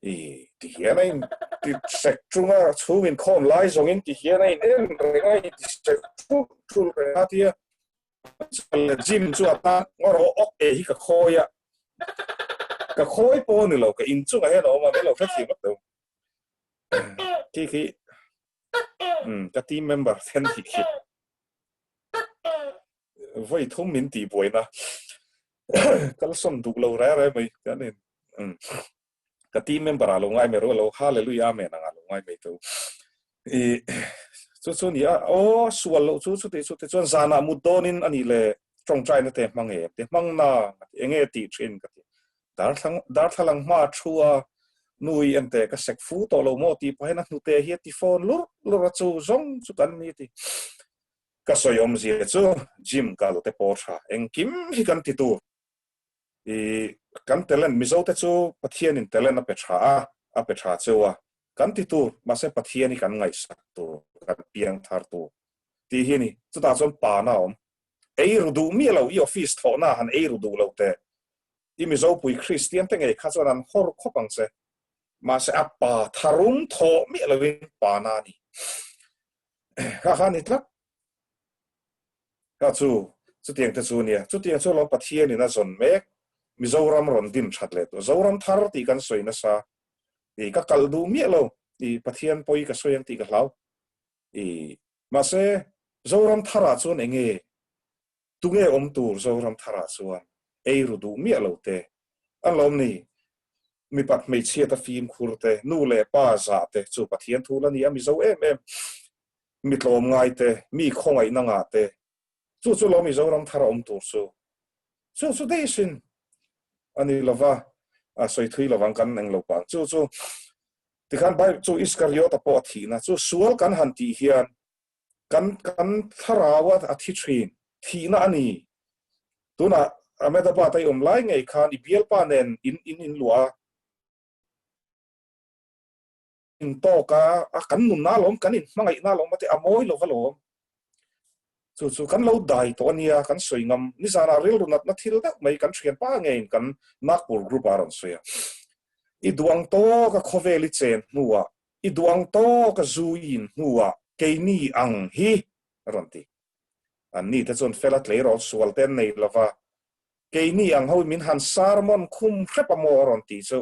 i ti hianai ti sek chunga chugin khom lai zongin ti hianai en rengai ti sek chu atia le gym chu ata ngoro ok e hi ka khoya ka khoi po ni lo ka in chunga he lo ma lo ka thi mat do ki ka team member then ki voi thông min ti boi na kal som du lo ra mai ka nen ka team member lo ngai me ro lo hallelujah me na lo ngai me to e chu ni a o sual lo chu te chuan zana mudonin ani le trong trai na te mang na enge ti thin ka ti dar thalang ma thua nui ante ka sek fu to lo mo ti pa na nu te hi ti phone lo ra chu zong chu kan ni ti ka soyom zi chu gym ka lo te por tha eng kim hi kan ti tu i kan telen mi zo te chu pathian in telen a pe tha chuwa kan ti tu ma se pathian hi kan ngai sak tu kan piang thar tu ti hi ni chu ta chon pa na om ei ru du mi lo i office tho na han ei ru du lo te i mi zo pui christian te ngai kha chuan an hor khopang se ma se apa tharum tho mi lo win pa na ni ha ni tlak ka chu tiang te chu nia chu tiang chu lo pathian ni na zon mek mizoram ron din that le to zoram thar ti kan soina sa ti ka kal du mi lo i pathian poi ka soyang ti ka hlau i ma se zoram thara chuan enge tunge tur zoram thara chuan ei ru du mi alo te alom ni mi pat mei chia ta fim khurte nu le pa za te chu pathian thula ni ami zo em mi tlom ngai te mi khongai na nga te chu lo mi zoram thara tur chu dei sin ani lova a soi thui lawang kan nang lo pang chu ti khan bai chu iskariot a po thi na chu sual kan han ti hian kan tharawa a thi thin thi na ani tuna ameda pa tai lai ngai khan i bial pa nen in lua in to ka a kan nun na lom kan in mangai na lom mate amoi lo valom chu kan lo dai to ania kan soingam ni zara ril runat na thil da mai kan thian pa ngein kan nakpur group aron soya i duang to ka khoveli chen nuwa i duang to ka zuin nuwa keini ang hi ronti ani ta chon felat le ro sual ten nei lova keini ang ho min han sarmon khum khrepa mo ronti chu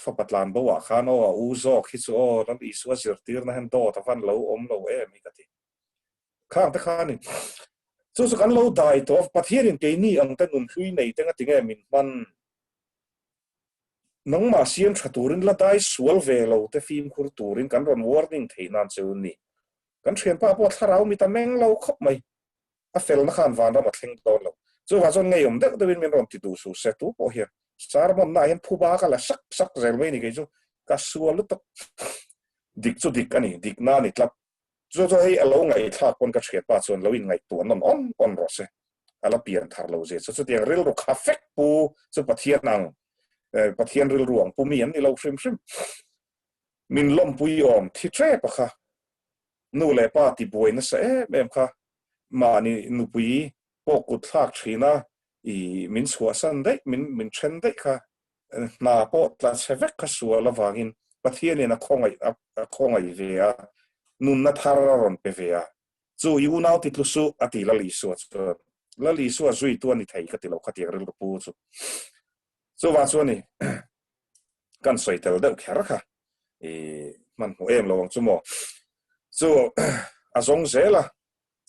fa patlan bo wa khan o u zo khi chu o ran i su zir tir na han do ta van lo om lo mi ka ti khang ta khan chu kan lo dai to pathian keini ang ta nun hui nei tenga tinga min man nong ma siam thaturin la dai sual ve lo te fim khur turin kan ron warning theinan chu ni kan thian pa po tharau mi ta meng lo khop mai a fel na khan van ra ma thleng ton lo chu wa chon ngei om dek de min ron ti tu su se tu po hian sar mon na yan phuba ka la sak zel mai ni ke chu ka sual lu tak dik chu dik ani dik na ni tlap chu hei alo ngai thak kon ka thian pa chon lo in ngai tu non on ro se ala pian thar lo je chu tiang ril ro kha fek pu chu pathian ang pathian ril ruang pu mi an ni lo shrim min lom pui om thi tre pa kha nu le pa ti boi na se em kha ma ni nu pui po ku thak thina i min suwa san dei min chen dei kha na po tla sevek kha suwa la wangin pathian ina khongai ve a nun na thar ron pe ve a chu yu nau ti tlu su ati la li su la li su zui tu ni thai ka ti lo kha ti ril pu chu so wa chu ni kan soi tel deuh khar kha man ho em lawang chu mo so azong zela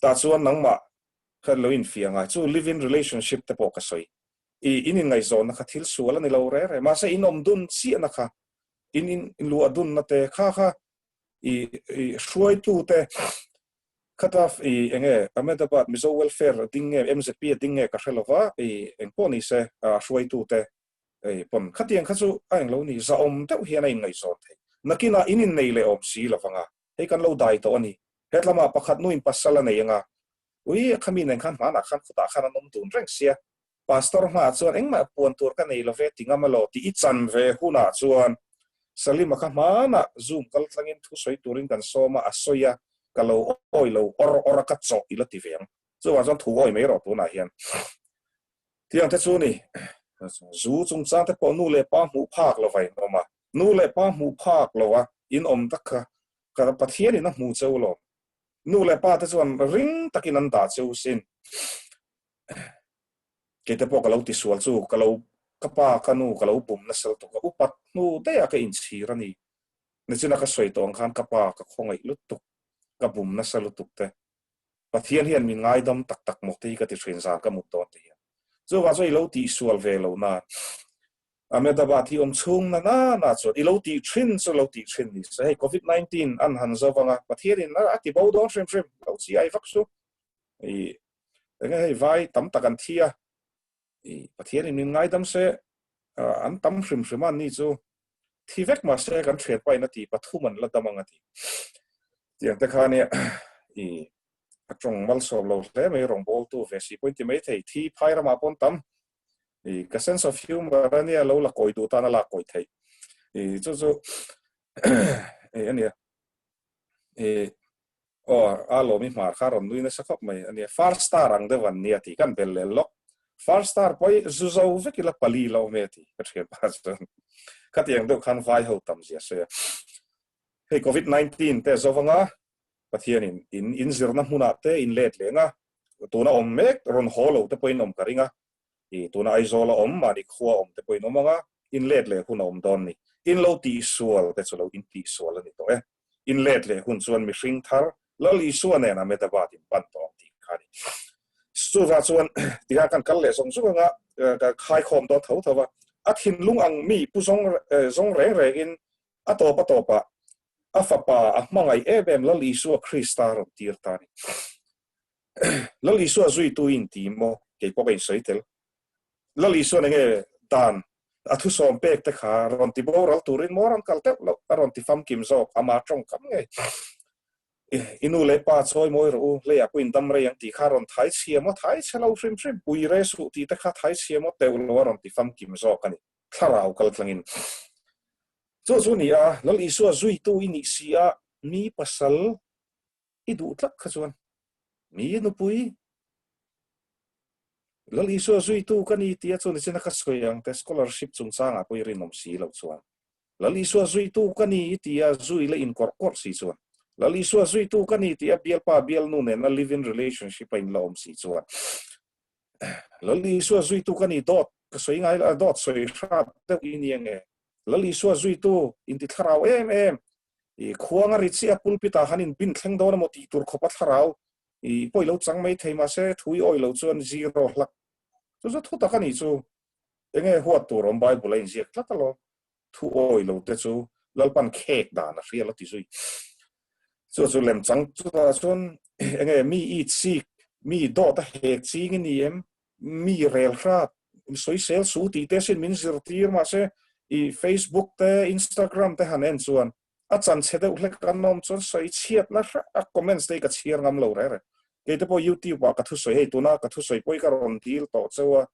ta chuan nangma khan lo in fianga chu live in relationship te po ka soi in ngai zon na kha thil suala ni lo re ma sa inom dun si na kha in lu adun na te kha shuai tu te kataf enge Ahmedabad mizo welfare dinge MZP dinge ka helova engponi se shuai tu te pon khatiang khachu ang lo ni za om te hian ai ngai zon the nakina inin nei le om si lawanga he kan lo dai to ani hetlama pakhat nu in pasala nei anga ui khamin en khan mana khan khuta khan nom tun reng sia pastor ma chuan engma puan tur ka nei lo ve tingama lo ti ichan ve huna chuan salima kha mana zoom kal tlangin thu soi turin kan soma asoya kalo oilo or ka cho ila ti veng chuwa jan thu oi mai ro tu na hian tiang te chu ni zu chung chang te po nu le pa mu phak lo vai no ma nu le pa mu phak lo wa in om takha ka pathian ina mu cheu lo nu le pa te chuan ring takin an da cheu sin ke te po ka lo ti sual chu ka lo kapa kanu ka lo bum na sel to ka upat nu te ya ka in chirani ne chuna ka soi tong khan kapa ka khongai lut tu ka bum na sel tu te pathian hian min ngai dam tak tak mo te ka ti thrin za ka mu to te chu wa zo i lo ti sual ve lo na Ahmedabad hi om chung na chu i lo ti thrin chu lo ti thrin ni se COVID-19 an han zo wanga pathian in na ati bo don shrim lo chi ai vak su hei vai tam takan thia pathian in min ngai dam se an tam shrim an ni chu thi vek ma se kan thret pai na ti pathuman la damanga ti tiang te khani trong mal so lo le mai rong bol tu ve si point mai thei thi phai ra ma pon tam ka sense of humor ani lo la koi tu ta na la koi thei chu ani alo mi mar kharon nuina sakop mai ani far star ang de wan nia ti kan bel le lo far star poi zuzo vekila pali lo me ti pathian pastor katiang do khan vai ho tam zia se hei COVID-19 te zowanga pathian in zirna huna te in let lenga tuna om mek ron holo te poin om karinga tuna aizola om mani khua om te poin omanga in let le huna om don ni in lo ti sual te chulo in ti sual ani to in let le hun chuan mi hring thar lo li suan ne na me ta ba tin pan to ti khani su va chuan ti ha kan kal le song su nga ka khai khom to tho tho wa a thin lung ang mi pu zong reng reng in a to pa a fa pa a mangai em lo li su krista ro tir ta ni lo li su zui tu in ti mo ke po ben sei tel lo li su nge dan a thu som pek te kha ron ti bo ral turin moran kal te lo ron ti fam kim zok ama trong kam nge inu le pa choi moi ro le a kuin dam re yang ti kha ron thai chia mo thai chalo shrim shrim pui re su ti te kha thai chia mo te lo ron ti fam kim zok ani tharau kal tlangin chu ni a lo li su zui tu ini sia mi pasal i du tlak kha chuan mi nu pui lo li su zui tu kan i tia chu ni chena ka soyang te scholarship chung changa pui rin nom si lo chuan lo li su zui tu kan i tia zui le in kor si chuan lo li su zui tu kan i tia bial pa bial nu ne na live in relationship in lom si chuan lo li su zui tu kan i dot ka soi ngai la dot soi sha te in yang e lo li su zui tu in ti tharau em i khuanga ri chi apul pita hanin bin thleng do na mo ti tur khopa tharau i poilo chang mai theima se thui oi lo chuan zero hlak chu thu ta kan i chu enge huat tur om bai bulain ziak tlakalo thu oi lo te chu lalpan khek da na rial ti zui chu lem chang chu ta chun enge mi i chi mi do ta hek chi ngi em mi rel khat soi sel su ti te sin min zir tir ma se i Facebook te Instagram te hanen chuan a chan chede ulek kan nom chon soi chiat na a comments te ka chiar ngam lo re ke te po YouTube wa ka thu soi hei tuna ka thu soi poi ka ron dil to chawa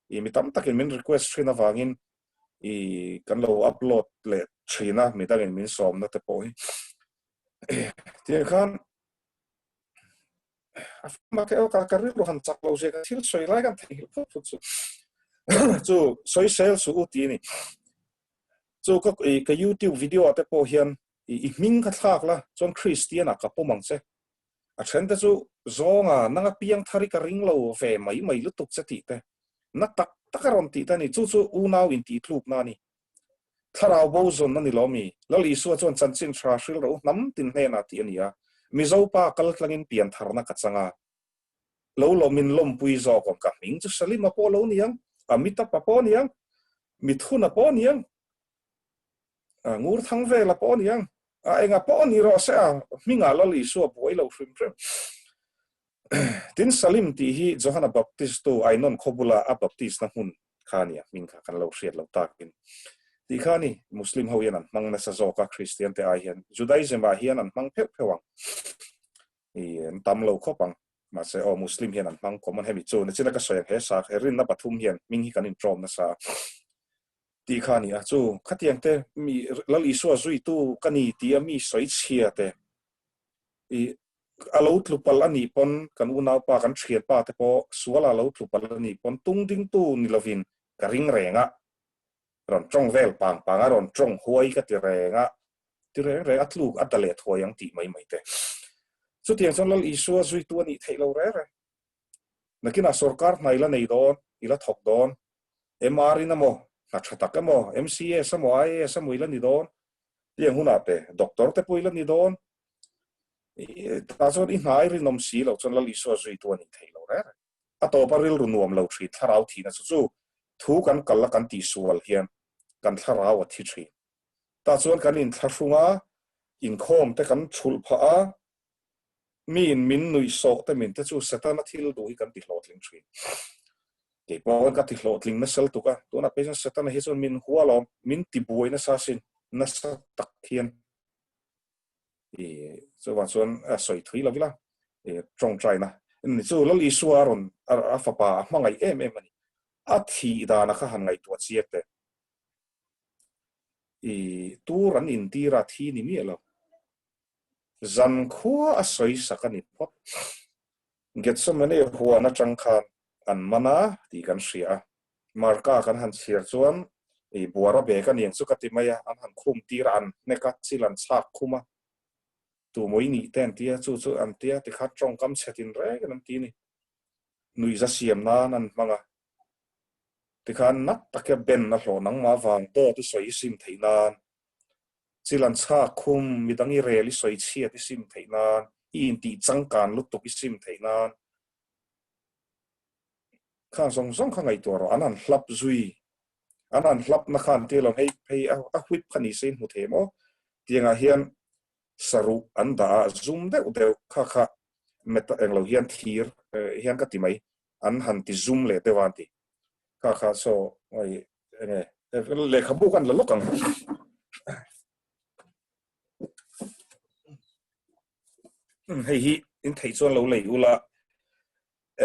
i mi tam takin min request thina wangin i kan lo upload le thina mi takin min som na te po hi ti khan ma ke ka ri ro han chak lo je ka thil soi lai kan thei pu chu soi sel su ti ni chu ka YouTube video te po hian i ming kha thak la chon Christian a ka pomang che a then te chu zonga nanga piang thari ka ring lo ve mai lu tuk chati te na tak takaron ti ta ni chu u nau in ti thluk na ni tharau bo zon na ni lomi lo li su chon chan chin thra hril ro nam tin he na ti ania mi zo pa kal tlangin pian tharna ka changa lo lo min lom pui zo kom ka ming chu salim ma po lo niang amita pa po niang mithuna po niang ngur thang ve la po niang enga po ni ro sa minga lo li su boi lo frim frim tin salim ti hi Johana Baptist to ainon khobula a baptist na hun khania min kha kan lo hriat lo takin ti khani muslim ho yanan mang na sa zoka christian te ai hian judaism ba hian an mang pheu phewang i tam lo khopang ma se o muslim hian an mang common hemi chu na china ka soya he sa herin na pathum hian ming hi kan in trom na sa ti khani a chu khatiang te mi lali so zui tu kani ti mi soi chia te i alo tlupal ani pon kan una pa kan thriat pa te po suala alo tlupal ani pon tung ding tu ni lovin ka ring renga ron trong vel pang ron trong huai ka ti renga atluk atale thoyang ti mai te chu tiang chon lal isua zui tu ani thailo re nakina sarkar naila nei don ila thok don mr na mo na thata ka mo mca samo ai samo ila ni don tiang huna te doctor te poila ni don ta chon i nai ri nom si lo chon lal isua zui tu ani thailo re ato paril ru nuam lo thri tharau thi na chu thu kan kal kan ti sual hian kan tharau a thi thri ta chon kan in thlunga in khom te kan chul pha a min nui so te min te chu setana thil do hi kan ti hlotling thri ke pon ka ti hlotling na sel tu ka to na pesen setana hi chon min hualom min ti buai na sa sin na sa tak hian so wan chon a soi thui lo vila trong trai na ni chu lo li suaron a fa pa mangai em ani a thi da na kha han ngai tu chiat te tu ran in ti ra thi ni mi lo zan khua a soi sakani pot get so many huwa na changkhan an mana ti kan ria marka kan han shir chuan buara be kan yang chu katimaya an han khum ti ran ne ka chilan chak khuma tu moi ni ten tia chu an tia ti khat trong kam chetin re kan ti ni nui za siam na nan manga ที่ขันนักตะเกียบเป็นนะหลอนังมาฟังตัวที่สวยซิมไทยนานจิลันชาคุมมีดังอีเรลิสวยเชียที่ซิมไทยนานอินตีจังการลุตุกิซิมไทยนานข้างสองข้างไอตัวเราอันนั้นหลับจุยอันนั้นหลับนักขันที่เราให้อาวิบขันอีเซนหัวเทมอที่ยังเฮียนสรุปอันดาซูมเดวข้าเมตเองเราเฮียนทีร์เฮียนก็ติไหมอันหันติซูมเลยเดวันติข้าโซไอเนี่ยเลขบุกันละลูกกันเฮ้ยอินไทยส่วนเราเลยอุละ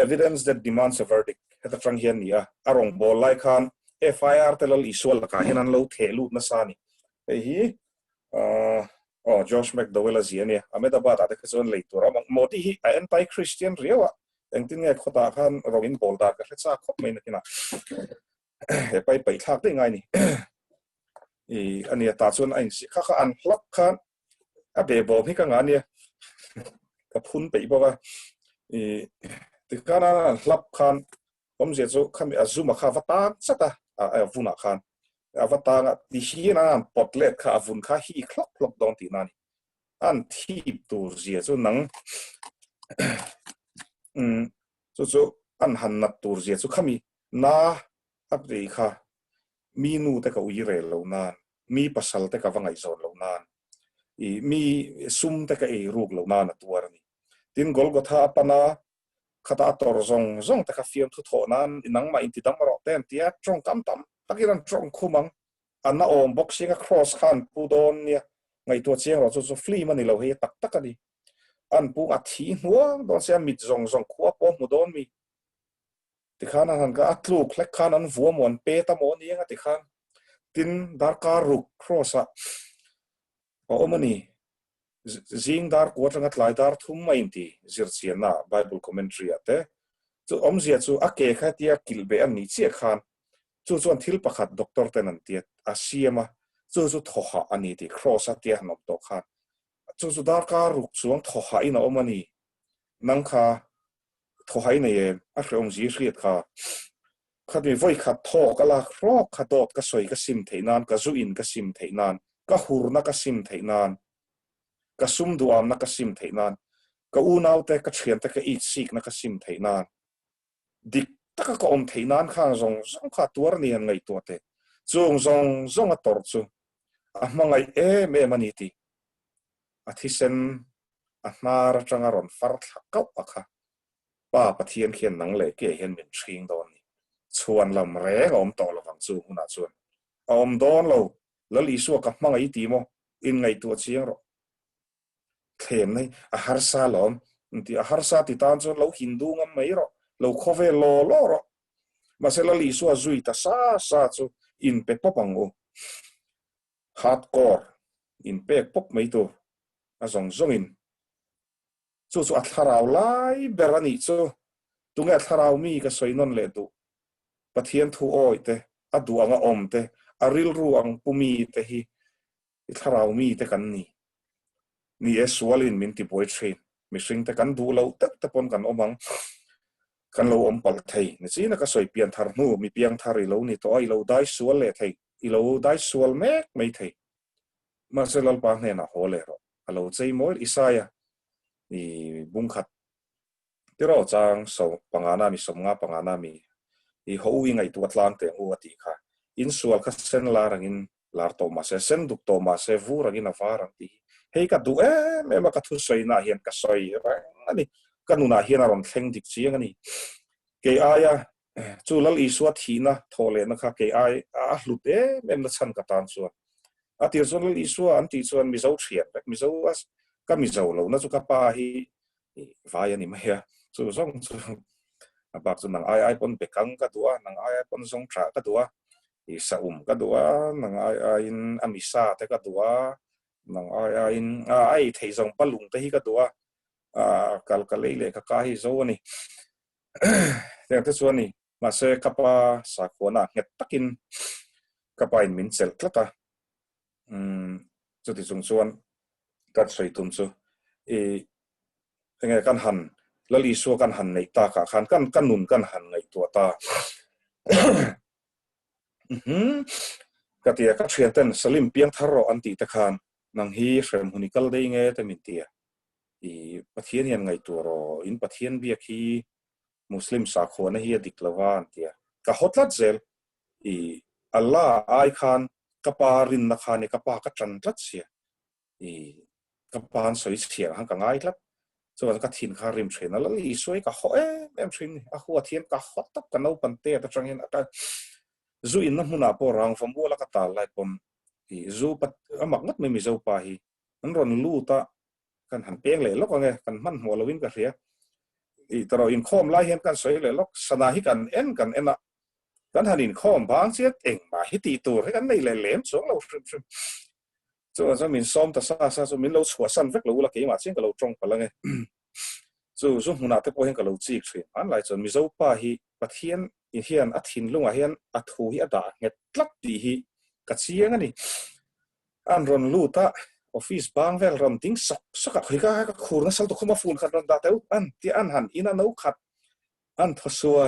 evidence that demands a verdict เหตุตรังเฮียนนี่อ่ะอารมณ์บอลไล่คัน FIR แต่ละอิสวลละกันเห็นนั้นเราเทลูดนะซานี่เฮ้ยJosh McDowell เสียเนี่ยอเมริกาบ้าแต่ก็ส่วนเลยตัวเราโมดีฮี anti-Christian เรียวอ่ะเองที่เนี่ยเขาตาขันเราอินบอลตาก็เฮ็ดซาครบไม่นะที่น่ะไปทักได้ไงนี่อันนี้ตาส่วนไอ้สิข้าอันลับขันเบบอพี่ก็งานเนี่ยกับพุ่นไปบอกว่าที่ข้านั้นลับขันผมเสียจุข้ามีซูมาข้าวตาสักตาฟุนักขันอวตารดิฉันนั้นปอดเล็ดข้าฟุนข้าฮีคลักดองตีนั่นอันที่ตัวเสียจุนังจุอันหันนัดตัวเสียจุข้ามีน่าอัปเดตข้ามีนูแต่ก็อุยเรลแล้วนั่นมีภาษาแต่ก็ฟังไอโซนแล้วนั่นมีซุ่มแต่ก็รูกแล้วนั่นตัวนี้ทินกอลก็ท่าปนาข้าตาตัวซงแต่ก็ฟิล์มทุกทอนั้นนังมาอินทิดามารอเต็มที่ตรงกำตั้มตักิรันตรงคุมังอันน่าอมบ็อกซิ่งครอสขันปูดอนเนี่ยไงตัวเชียงเราจะฟลีมันนี่เราเฮตักกันดิอันปูอัดทีหัวโดนเสียมิดซงขวบปอมุดอนมีที่ข้านั้นก็อัดลูกเล็กข้านั้นหัวมวนเปตามอนนี่ก็ที่ข้าทินดาร์การุกครอสอะพอมันนี่จิงดาร์กวัดงัดหลายดาร์ทุ่มไม่อินทีจิรเสียนะไบเบิลคอมเมนทรีอะเต้จู่อมเสียจู่อักเกะแค่ที่กิลเบอันนี้เสียขันจู่ทิลปะขัดด็อกเตอร์เตนันตีอาเซียมาจู่ทหารอันนี้ที่ครอสที่หันออกตัวขันจู่ดาร์การุกจู่ทหารอินอมันนี่นังข้าทหารเนี่ยอักเรื่องจีเรียดข้าขัดมีไว้ขัดทอก็ลากรอกขัดดอดก็สวยก็ซิมเทนานก็จู่อินก็ซิมเทนานก็หูรนักก็ซิมเทนานก็ซุ่มดูอามนักซิมเทนานก็อูนาวแต่ก็เชียนแต่ก็อีสิกนักซิมเทนานดิกตะก็อมเทนานข้างซงข้าตัวนี้ยังไงตัวเตซงอัตอร์จูมังไงเมมันนี่ทีอาทิเซนนาร์จังอรอนฟาร์ทเก้าอะค่ะป้าปะเทียนเขียนหนังเลยเกี่ยเห็นเป็นชิงโดนนี่ชวนลำแรงอมต่อระวังจูหุ่นชวนอมโดนเราแล้วลีสัวกับมังไงตีโมอินไงตัวเชียงหรอเข็มนี่อาหารซาลอมที่อาหารซาติตานจนเราฮินดูงั้นไม่หรอเราคบเวลโลหรอมาเสร็จลีสัวจุยตาซาจูอินเปปปังโอฮาร์ดคอร์อินเปปปไม่ตัวอาซงอินจู่อัตราวไล่เบรานิจูตุงอัตราวมีก็สวยนนเลดูปะเทียนทูโอเตอดูอังอมเตอริลรูอังปุมีเตฮีอัตราวมีเตกันนี่สวลินมินติบอยเทรนมิสิงแต่กันดูเราแต่ปนกันอมังกันเราอมปัลไทยนี่สินะก็สวยเปลี่ยนทาร์นูมีเปลี่ยนทาริเรานี่ตัวไอเราได้สวลเลยไทยอีเราได้สวลแม็กไม่ไทยมาเซลล์ปางเนี่ยนะโหเลยเราเราใจมวยอิสายะนี่บุ้งขัดที่เราจางสปังอานามีสมงาปังอานามีอีเขาวิ่งไอตัวทลานเตงหัวตีค่ะอินสวลก็เส้นลารังอินลาร์โตมาเส้นดุกโตมาเซฟูรังอินอฟารังตีเฮ้ยก็ดูแม่มาก็ทุสอยน่าเห็นก็สอยอันนี้ก็นูน่าเห็นอารมณ์เข่งดิบเสียงอันนี้เกย์อายะจู่แล้วอีสวดทีนะโทเลนะคะเกย์อายหลุดแม่มาชันกับตานส่วนอาทิตย์ส่วนแล้วอีสวดอันที่ส่วนมีเจ้าเฉียดมีเจ้าก็มีเจ้าเรานะจู่กับป้าฮีฟ้ายันนี่ไม่เหรอจู่ส่งจู่บางส่วนนางไอปนเบกังก็ตัวนังไอปนส่งฉาก็ตัวอีสะก็ตัวนังไออามิซาแต่ก็ตัวนังไอที่ส่งปลุงแต่ฮีก็ตัวกัลเลยก็กาฮิโซนี่แต่ที่ส่วนนี้มาเสกกับสักคนน่ะเงตักินกับอินมินเซลก็ตาจุดที่ส่วนกัดใส่ตุ้มซูยังไงกันหันแล้วลีซัวกันหันในตาขาขันกันนุนกันหันในตัวตา ก็ที่ก็เชียนเต้นสลิมเปียงทารออันตีตะคานนังฮีเสมหุนิกัลได้ไงแต่มินเตียอีประเทศยังไงตัวรออินประเทศเบียกีมุสลิมสาขวนะฮีดิกลาวานเตียก็ฮอตลัดเซลอีอัลลาห์ไอคานกับปารินนักขานเนี่ยกับปากัจันทรัดเสียอีกับปานสวยเสียหังกังไงครับส่วนก็ทินคาริมเทรนนั่นแล้วอีสวยก็ฮอเอ็มเทรนอ่ะหัวเทียนก็ฮอตตับกันเอาปันเตะแต่จังเห็นอ่ะจูอินน้ำมุนาปอรังฟังบัวละก็ตาลายปมอีจูปัดมักงัดไม่มีเจ้าป่าฮีนั่นรอนลู่ตากันหันเปียงเลยแล้วก็ไงกันมันหัวเราวินกันเสียอีแต่เราอินข้อมไล่เห็นกันสวยเลยแล้วสนาฮิกันเอ็นกันเอ็นอะกันหันอินข้อมบางเสียเองมาฮิตีตัวให้กันไม่เลยเหลมสองเราจะมินซ้อมแต่ซาจะมินเราชัวสันเวกเราละกี่มาเสียงกับเราตรงไปแล้วไงจูมุนาเตปโอเห็นกับเราจีกเสียอันไรจนมีเจ้าป่าฮีปะเทียนอีเฮียนอัดหินลงอ่ะเฮียนอัดหูฮีอัดด่าเงียดลัดดีฮีกัดเสียงอันนี้อันรอนลู่ตาออฟฟิศบางเวลรำติ้งสักกับใครก็คูร์นัสสัลตุขมาฟูนขัดรอนดาเตออันที่อันหันอินันเอาขัดอันทศว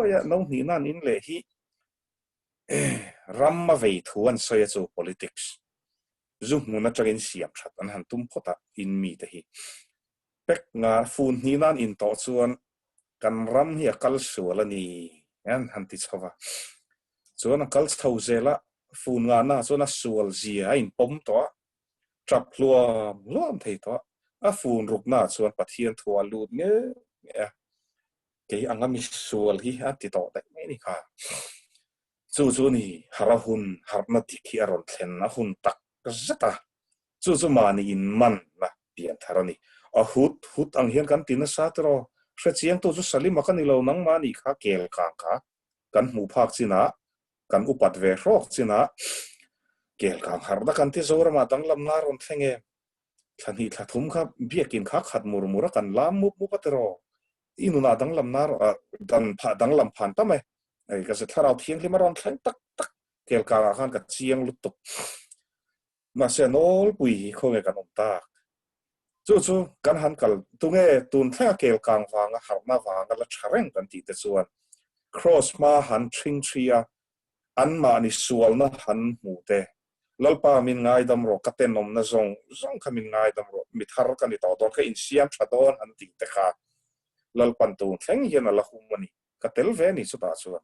ยน้องนี่นั่นอินเลยฮีรัมมาเวทัวอันสวยจู politics จุ่มมุนัดจะกินเสียมชัดอันหันตุ้มพอตาอินมีแต่ฮีเป็กงาฟูนนี่นั่นอินต่อส่วนกันรัมเฮียกัลสัวละนี่อันหันติดชาวส่วนกัลส์เท่าเจละฟูนงานน่ะส่วนสัวเจียอินปมตัวจับรวมที่ตัวฟูนรุกน่ะส่วนปะเทียนทัวลูดเนี่ยเกี่ยงมิสัวที่อันติดต่อได้ไม่นี่ค่ะจู่นี่ฮาราหุนฮาร์นัติคีอารอนเทนนะหุนตักก็จะตาจู่มานี่อินมันนะเปลี่ยนทารานี่หุดอังเฮียนกันตินะซาตรอเสียเสียงตัวจุสลิมมากันนี่เรานังมานี่ค่ะเกลกางค่ะกันหมู่ภาคสินะกันอุปัตเวรอกสินะเกลกางหาร์ดักันที่โซรามาตั้งลำนารอนเทงเงทันทีทัดทุ่มครับเบียกินข้าขัดมุระกันลามมุปัตรออินุนาตั้งลำนารดังลำผ่านตั้มไอ้ก็จะถ้าเราเทียงที่มารอนเทงตักเกลกางอาการกับเสียงลุตตุมาเสียโนลปุยคงเอกันอมตาจู่กันหันกันตุงตุนแท้เกลกางวางหาร์มาวางกันละชาเร่งกันตีแต่ส่วน cross มาหันชิงเชียอันมานิสวลนะหันหมู่เตลลปามินง่ายดำรอกัเตนนมนะซงขมินง่ายดำรอมิทาร์กันนี่ต่อตอนก็อินเซียมชาดอนหันตีแต่ค่ะลลปันตูนแข่งเย็นละหุมันนี่กัเตลเวนี่สุดาส่วน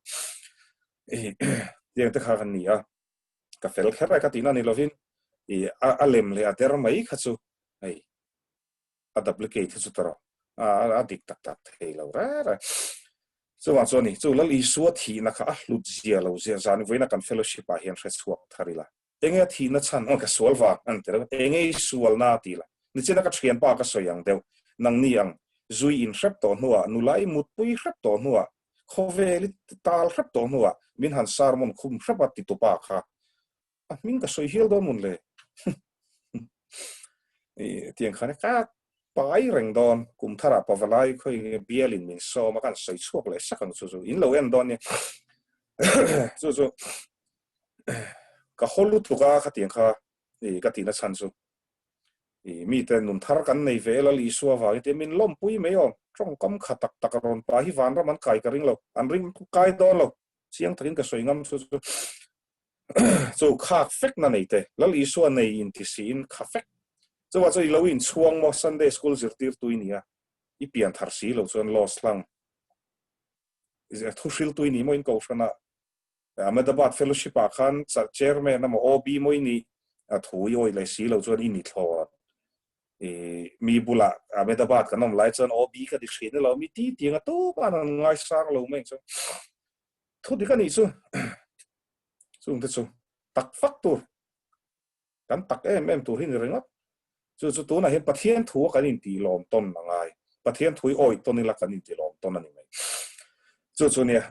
ยังแต่ค่ะกันนี่กัเฟลแค่ไรกันตีนั่นนี่เราวินอาเลมเลยอาเดรไม่ขัดสุดับเบิลเกตสุดตรอดิกตักเทเราส่วนนี้แล้วอีสัวทีนะคะลุดเจียเราเจียจานไว้นักการเฟลโลชิพเห็นเรื่องสวกทาริละเองทีนั่นฉันก็สวลว่าอันเดียวเองสวลนาทีละนี่เจ้านักเชียนป้าก็สวยอย่างเดียวนังนี่ยังจุยอินรับตัวนัวนุไลมุดปุยรับตัวนัวโคเวลิตาลรับตัวนัวมินหันซาร์มอนคุมรับติดตัวป้าค่ะมินก็สวยเฮียลโดนมุนเลยเตียงขันก็ไปเร่งดอนกุมทาราปวลายค่อยเบียลินมินโซมากันใส่ช่วงเลยสักกันจู่อินโลเอนดอนเนี่ยจู่ก็ฮอลลุตุกาขัดเตียงค่ะก็ตีนัชันจู่มีแต่นุนทาร์กันในเวลลิสัวว่าที่มินล้มปุยไม่ยอมจ้องกำขัดตักรอนไปฮิวันรามันไก่กระริงเราอันริงไก่ดอนเราเสียงตะกินก็สวยงามจู่ข้าเฟกนั่นเองแล้วลิสัวในอินทิสินข้าเฟกจะว่าจะเราอินช่วงมอสันเดย์สกูลสิร์ตีร์ตัวนี้อีเปลี่ยนทาร์สีเราส่วนลอสลังทุกสิลตัวนี้มันก็ชนะอเมริกาเฟลโลชิปอาคันจากเชอร์แมนนั่นโอบีมันนี่ถุยโอ้ยเลยสีเราส่วนอินิทอดมีบุระอเมริกากันน้องไลท์ส่วนโอบีก็ดิฉันเรามีที่เตียงตู้ปานง่ายสักเราไม่ใช่ทุกที่กันนี่ส่วนที่ส่วนตักฟักตัวกันตักตัวที่นี่เรื่องอ่ะจู่ตัวนั้นเห็นประเทศทัวกันอินตีลอมต้นยังไงประเทศทัวอ้อยต้นนี้ละกันอินตีลอมต้นนั่นเองจู่เนี่ย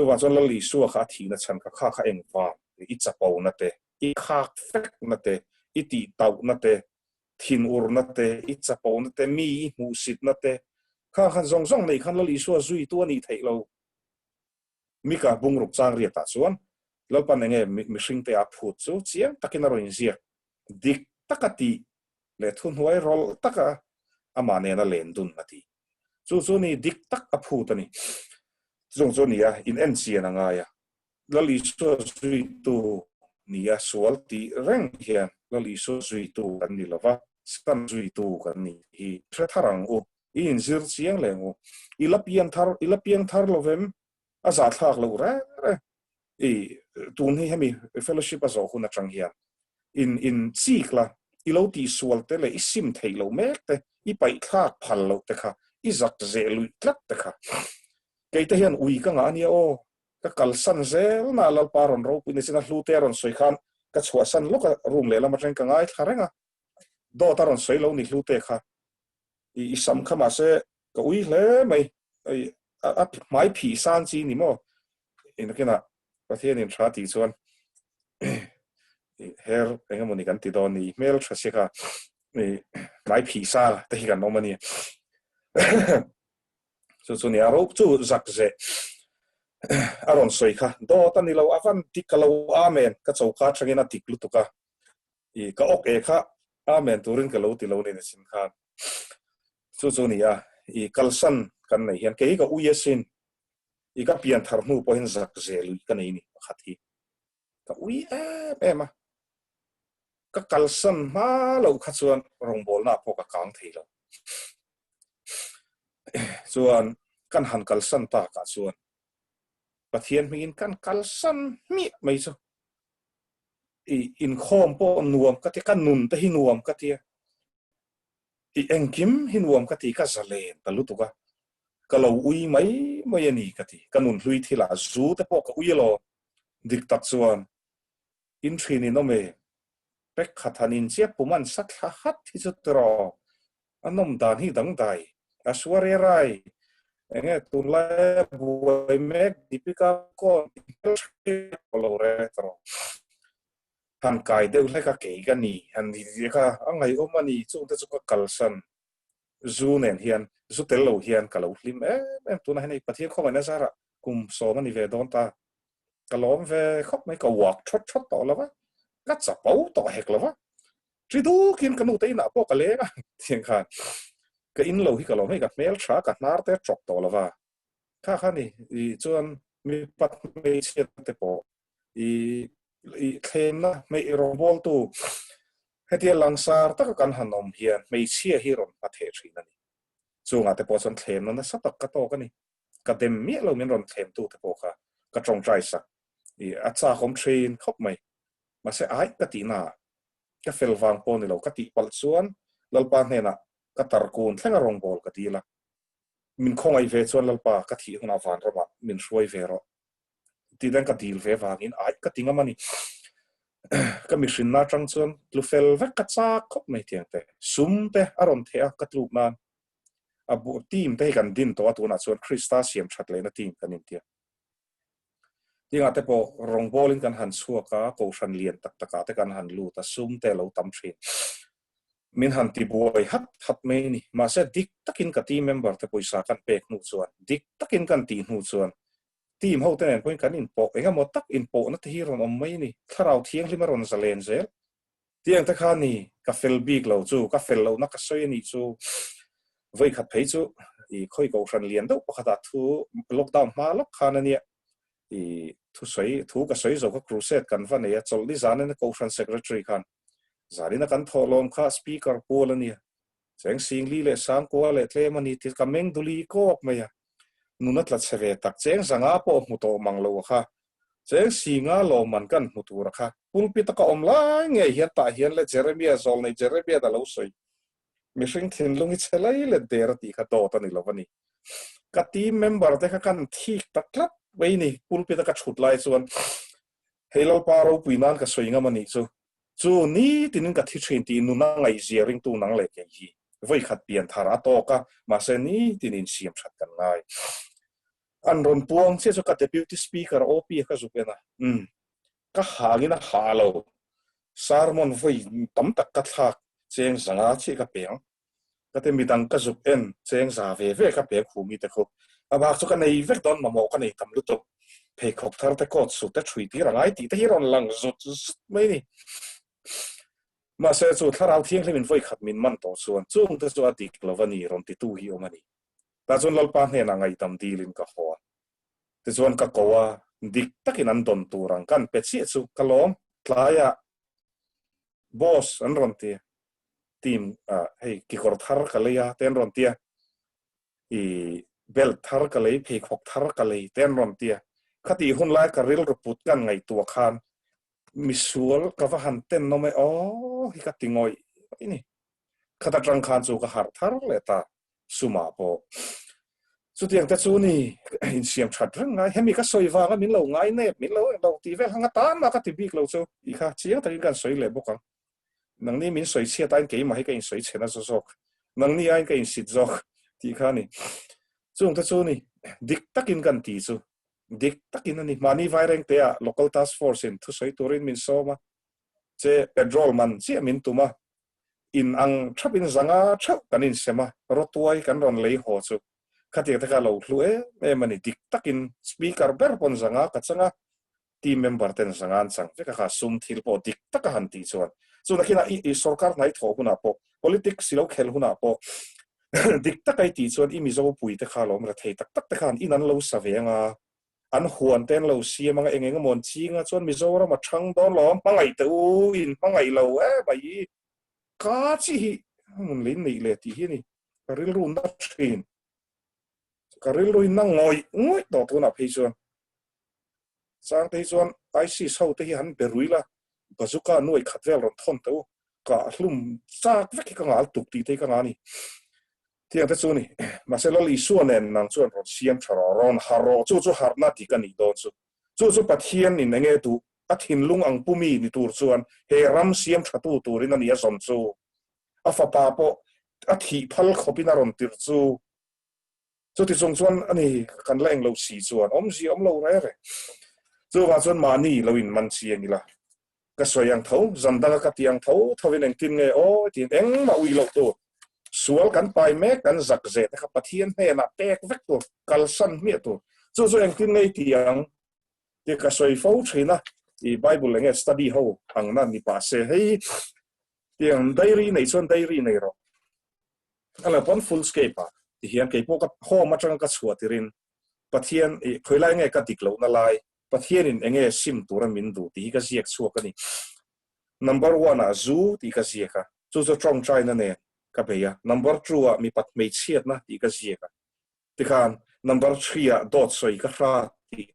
ว่าส่วนละลิสัวขาทีนั่นฉันก็ข้าเองฟ้าอิจฉาปูนั่นเตอีข้าเฟกนั่นเตอีตีเต่านั่นเตทินอุรนั่นเตอิจฉาปูนั่นเตมีมูสิตนั่นเตข้าขันซองในขันละลิสัวจุยตัวนี้เทเรามีการบุงรุกจางเรียตาส่วนแล้วปันยังไงมิชิงเตะพูดจู่เสียงตะกินอะไรเสียดิกตะกตีเลทุนหวยรอลตักอามาเนี่ยนั่นเลนดุนนาทีจู่นี่ดิกตักอพูดนี่จู่นี่อินเอ็นเซียนังไง lali so zui tu nia sual ti reng hian lali so zui tu kan ni lova san zui tu kan ni hi tharang u in zir chiang lengu ilapiang thar lovem aza thak lo ra e tun hi hemi fellowship azo khuna chang hian in sikla ilo ti sual te le isim thailo mek te I pai thak phal lo te kha I zak ze lui tlat te kha keita hian ui ka nga ania o ka kalsan zel na lal paron ro puni sina hlute ron soi khan ka chua san lo ka room le lama tren ka ngai tharenga do taron soi lo ni hlute kha I sam khama se ka ui hle mai a mai phi san chi ni mo in kena pathian in thati chuan her engemoni kan ti do ni mel thasika mai phi sa te hi kan no mani so ni aro chu zak ze aron soi kha do tani lo avan tikalo amen ka chauka thangena tiklu tuka I ka ok e kha amen turin ka lo ti lo ni sin kha so ni ya I kalsan kan nei hian ke ka uyesin I ka pian tharnu po hin zak ze lu ka nei ni khathi ka ui ema ka kalsan ma lo kha chuan rongbol na po ka kang thei lo chuan kan han kalsan ta ka chuan pathian mingin kan kalsan mi mai so in khom po nuam ka ti kan nun te hi nuam ka ti I engkim hi nuam ka ti ka zalen ta lutuka ka lo ui mai mai ani ka ti kanun hlui thila zu te po ka ui lo dik tak chuan in thini no me pek khathanin che puman sak hat hi chu tro anom dan hi dang dai asware rai enge tunla buai mek dipika ko lo re tro han kai deuh hleka ke ka ni han ni ka angai omani chu te chu ka kalsan zu nen hian zu tel lo hian ka lo hlim em tuna hanei pathian kho na zara kum so mani ve don ta ka lom ve khop mai ka wak thot thot to lawa ka cha pau to hek lawa tri du kin kanu te na po ka le na thiang khan ka in lo hi ka lo mai ka mel tha ka nar te chok to lawa kha khani I chuan mi pat mai chet te po I khem na mai rombol tu hetia langsar ta kan hanom hian mai chia hi ron pathe thina ni chunga te po chon khem na satak ka to ka ni ka dem mi lo min ron khem tu te po kha ka trong trai sa I acha khom train khop mai ma se ai ka ti na ka fel wang po ni lo ka ti pal chuan lalpa hena ka tar kun thlenga rongbol ka ti la min khong ai ve chuan lalpa ka thi huna van ro ma min shoi ve ro ti dan ka dil ve wangin ai ka tinga mani ka mission na chang chuan tlu fel vek ka cha khop mai tiang te sum te aron the ka tluk na abu team te kan din to atuna chuan Krista siam that le na team kanin tia tinga te po rongbol in kan han suaka ko san lian tak taka te kan han lu ta sum te lo tam thin min han ti boy hat mai ni ma se dik takin ka team member te poisa kan pek nu chuan dik takin kan ti nu chuan team ho ten point kan in po enga mo tak in po na te hi ron om mai ni tharau thiang hlim ron zalen zel tiang ta kha ni ka fel big lo chu ka fel lo na ka soi ni chu voi khat phei chu I khoi ko san lian do pakha thu lockdown ma lok khana ni I thu ka soi zo ka crusade kan va ne ya chol ni zan na ko san secretary khan zarina kan tholom kha speaker polani cheng singli le sang ko le tle mani ti kameng duli ko me ya nunat la cheve tak cheng zanga po muto manglo kha cheng singa lo man kan mutur kha pulpit ka omlai nge hian ta hian le Jeremiah zol nei Jeremiah da lo soi mission thin lungi chelai le der ti kha to ta ni lovani ka team member te kha kan thik taklat wei ni pulpit ka chhut lai chuan hello paro puinan ka soinga mani chu ni tinin ka thi thin ti nu na ngai ziaring tu nang le ke hi voi khat pian thar a to ka ma se ni tinin siam that kan ngai an ron puang che so ka deputy speaker op ka zupena ka hagina halo sarmon voi tam tak ka thak cheng zanga chi ka peng ka te midang ka zup en cheng za ve ka pe khu mi te khu aba chu ka nei vek don ma mo ka nei tam lu to pe khok thar te ko su te thui ti rangai ti te hi ron lang zut mai ni ma se chu tharau thiang hlemin voi khat min man to chuan chung te chu atik lovani ron ti tu hi omani ta chun lalpa hne na ngai tam dilin ka ho te chuan ka kowa dik takin an don turang kan pechi chu kalom tlaya boss an ron tia team hei kikor thar kalaya ten ron tia I belt thar kalai phei khok thar kalai ten ron tia khati hun lai ka ril ruput kan ngai tua khan misual ka va han ten no me hi ka tingoi ini khata trang khan chu ka har thar le ta suma po chu tiang ta chu ni in siam that rang ngai hemi ka soi wa ka min lo ngai ne min lo ti ve hanga ta ma ka ti bik lo chu I kha chiang ta kan soi le bokang nang ni min soi chia tan ke ma hi ka in soi chena so sok nang ni ai ka in sit zok ti kha ni chung ta chu ni dik takin kan ti chu dik takin ani mani vai reng te a local task force in thu soi turin min so ma che petrol man chi min tuma in ang thapin zanga thap kanin sema rotuai kan ron lei ho chu khati ta ka lo hlu e mani dik takin speaker ber pon zanga ka changa team member ten zangan chang ve ka sum thil po dik taka han ti chuan chu nakina I sarkar nai tho huna po politics silo khel huna po dik takai ti chuan I mi zo pui te kha lom ra thei tak tak te khan inan lo savenga an huan ten lo siam anga engeng mon chinga chuan mi zo ra ma thang don lom mangai te u in mangai lo bai ka chi mun lin nei le ti hi ni karil ru na thin karil ru na ngoi to tu na phei chuan sang te chuan ai si sau te hi han beruila bazuka nuai khatvel ron thon te ka hlum chak vek ka ngal tuk ti te ka ngani tiang te chu ni ma se lo li suan nen nang chuan ron siam tharo ron haro chu harna ti ka ni don chu pathian in nge tu a thin lung ang pumi ni tur chuan he ram siam thatu turin ani a som chu a fa pa po a thi phal khopina ron tir chu ti chung chuan ani kan la eng lo si chuan om lo re chu wa chuan mani lo in man chi ani la ka soyang tho zandanga ka tiang tho thovin eng tin nge tin eng ma ui lo tu sual kan pai me kan zak ze ta ka pathian he na pek vek tu kal san mi tu chu eng tin nei tiang te ka soi fo thina I bible nge study ho ang na ni pa se hei tiang diary nei chon diary nei ro ala pon full scape pa ti hian ke po ka ho ma tang ka chuatirin pathian khoilai nge ka tiklo na lai pathian in enge sim tura min du ti ka ziak chuak ani number 1 a zu ti ka ziaka chu trong china ne ka beya number 2 a mi pat mei chiat na ti ka ziaka ti khan number 3 a dot soi ka ra ti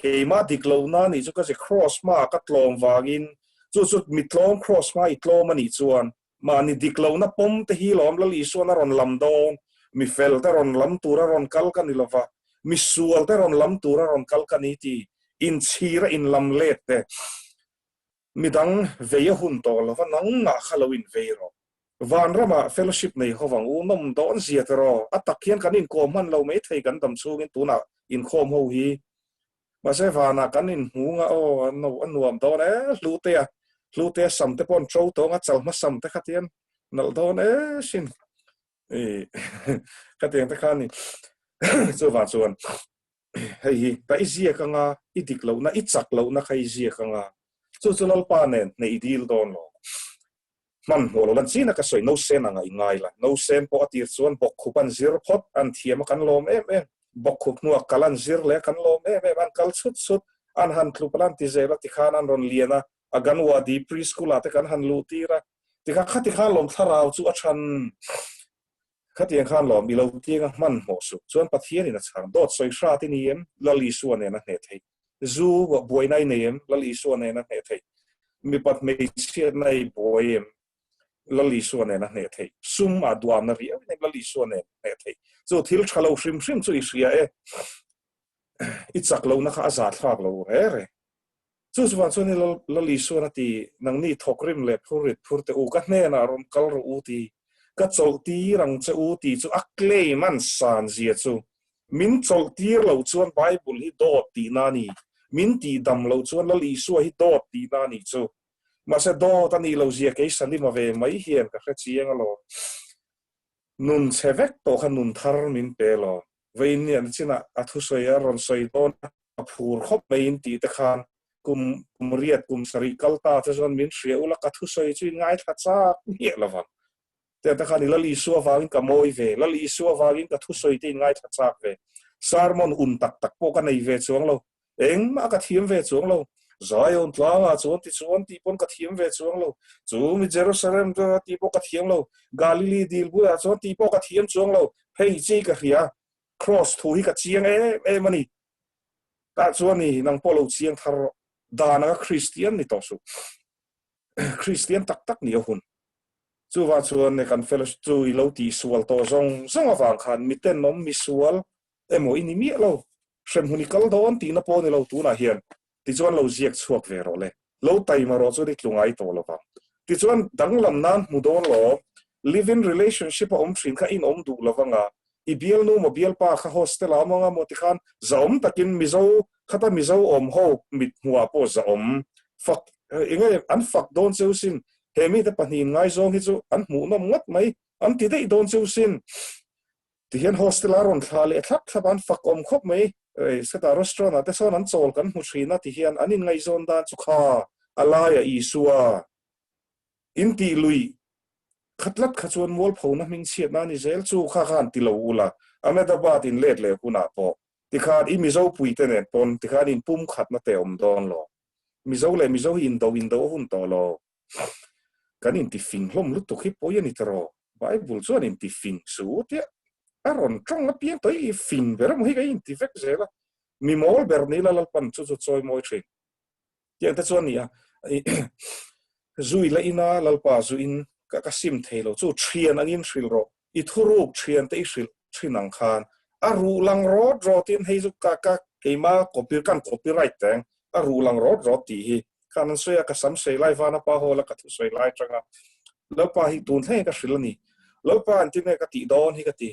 ke ma diklo na ni chu ka se cross ma ka tlom wangin chu mi tlom cross ma I tlom ani chuan ma ni diklo na pom te hi lom la li so na ron lam don mi fel ta ron lam tura ron kal ka ni lova mi sual ta ron lam tura ron kal ka ni ti in chira in lam let te midang veya hun to lova nang na halloween veiro van rama fellowship nei howang u nom don ziatero atakian kanin ko man lo me thei kan dam chungin tuna in khom ho hi ma se vana kanin hunga no anuam don lute sam te pon tro to nga chal ma sam te khatian nal don sin khatian te khani chu van chuan hei ta izia ka nga idik lo na ichak lo na khai zia ka nga chu lal pa nen nei dil don lo man holo lan china ka soi no sen anga ingai la no sen po atir chuan bok khupan zir phot an thiam kan lom em bok khuk nu kalan zir le kan lom em an kal chut an han thlupalan ti zela ti khan an ron liana agan wa di preschool ate kan han lu tira ti kha khati kha lom tharau chu a than khatiang khan lom mi lo tianga man ho su chuan pathian in a chang dot soi sha ti niem lali suan ena he thei zu boy nai nem lali suan ena he thei mi pat me chiat nai boyem lali suan ena he thei sum a duam na ria ne lali suan ena he thei chu thil thalo hrim chu isia ichak lo na kha azat khak lo re chu chuan chuan lali suan ati nang ni thokrim le phurte u ka hne na rom kal ro u ti ka chol ti rang che u ti chu akle man san zia chu min chol ti lo chuan bible hi dot ti na ni min ti dam lo chuan lali su hi dot ti na ni chu ma se dot ani lo zia ke sani ma ve mai hian ka kha chiang lo nun chevek to khan nun thar min pe lo vein ni an china athu soya ron soi don phur khop vein ti te khan kum riat kum sari kalta te zon min shria ula ka thu soi chu ngai tha cha ni lawa te ta khani lali su awang ka moi ve lali su awang ka thu soi te ngai tha chak ve sarmon un tak tak po ka nei ve chuang lo eng ma ka thiam ve chuang lo Zion tlanga chuan ti pon ka thiam ve chuang lo chu mi Jerusalem to ti po ka thiam lo Galilee dil bu a chuan ti po ka thiam chuang lo hei chi ka ria cross thu hi ka chiang mani ta chuan ni nang polo chiang thar dana Christian ni to su Christian tak tak ni hun chu wa chuan ne kan fellowship chu I lo ti sual to zong awang khan mi ten nom mi sual emo ini mi lo sem huni kal don ti na po ni lo tu na hian ti chuan lo ziak chuak ve ro le lo tai ma ro chu ri tlungai to lo ba ti chuan danglam nan mu don lo live in relationship om thin kha in om du lawanga I bial nu mo bial pa kha hostel amonga mo ti khan zaom takin mizo khata mizo om ho mit huwa po za om fak inge an fak don cheu sin hemi te panin ngai zong hi chu an mu nom ngat mai an ti dei don cheu sin ti hian hostel aron thale thak thaban fak om khop mai seta restaurant ate son an chol kan mu thina ti hian anin ngai zon dan chu kha alaya isua inti lui khatlat khachuan mol phona ming chiat na ni zel chu kha khan ti lo ula Ahmedabad in let le kuna po ti khan I mizo puite nen pon ti khan in pum khat na te om don lo mizo le mizo in do hun to lo kan in ti fing hlom lut to khi po yani tro Bible chuan in ti fing su ti aron trong na pian toi I fing ber mo hi ga in ti vek zela mi mol ber ni la pan chu choi moi thri tiang ta chuan ni a zui la ina lalpa zu in ka sim thelo chu thian angin thril ro I thuruk thian te thril thinang khan aru lang ro dro tin hei zu ka keima copyright tang aru lang ro ti hi kan soya ka sam sei lai vana pa hola ka thu sei lai tanga lo pa hi tun thei ka thril ni lo pa an ti ne ka ti don hi ka ti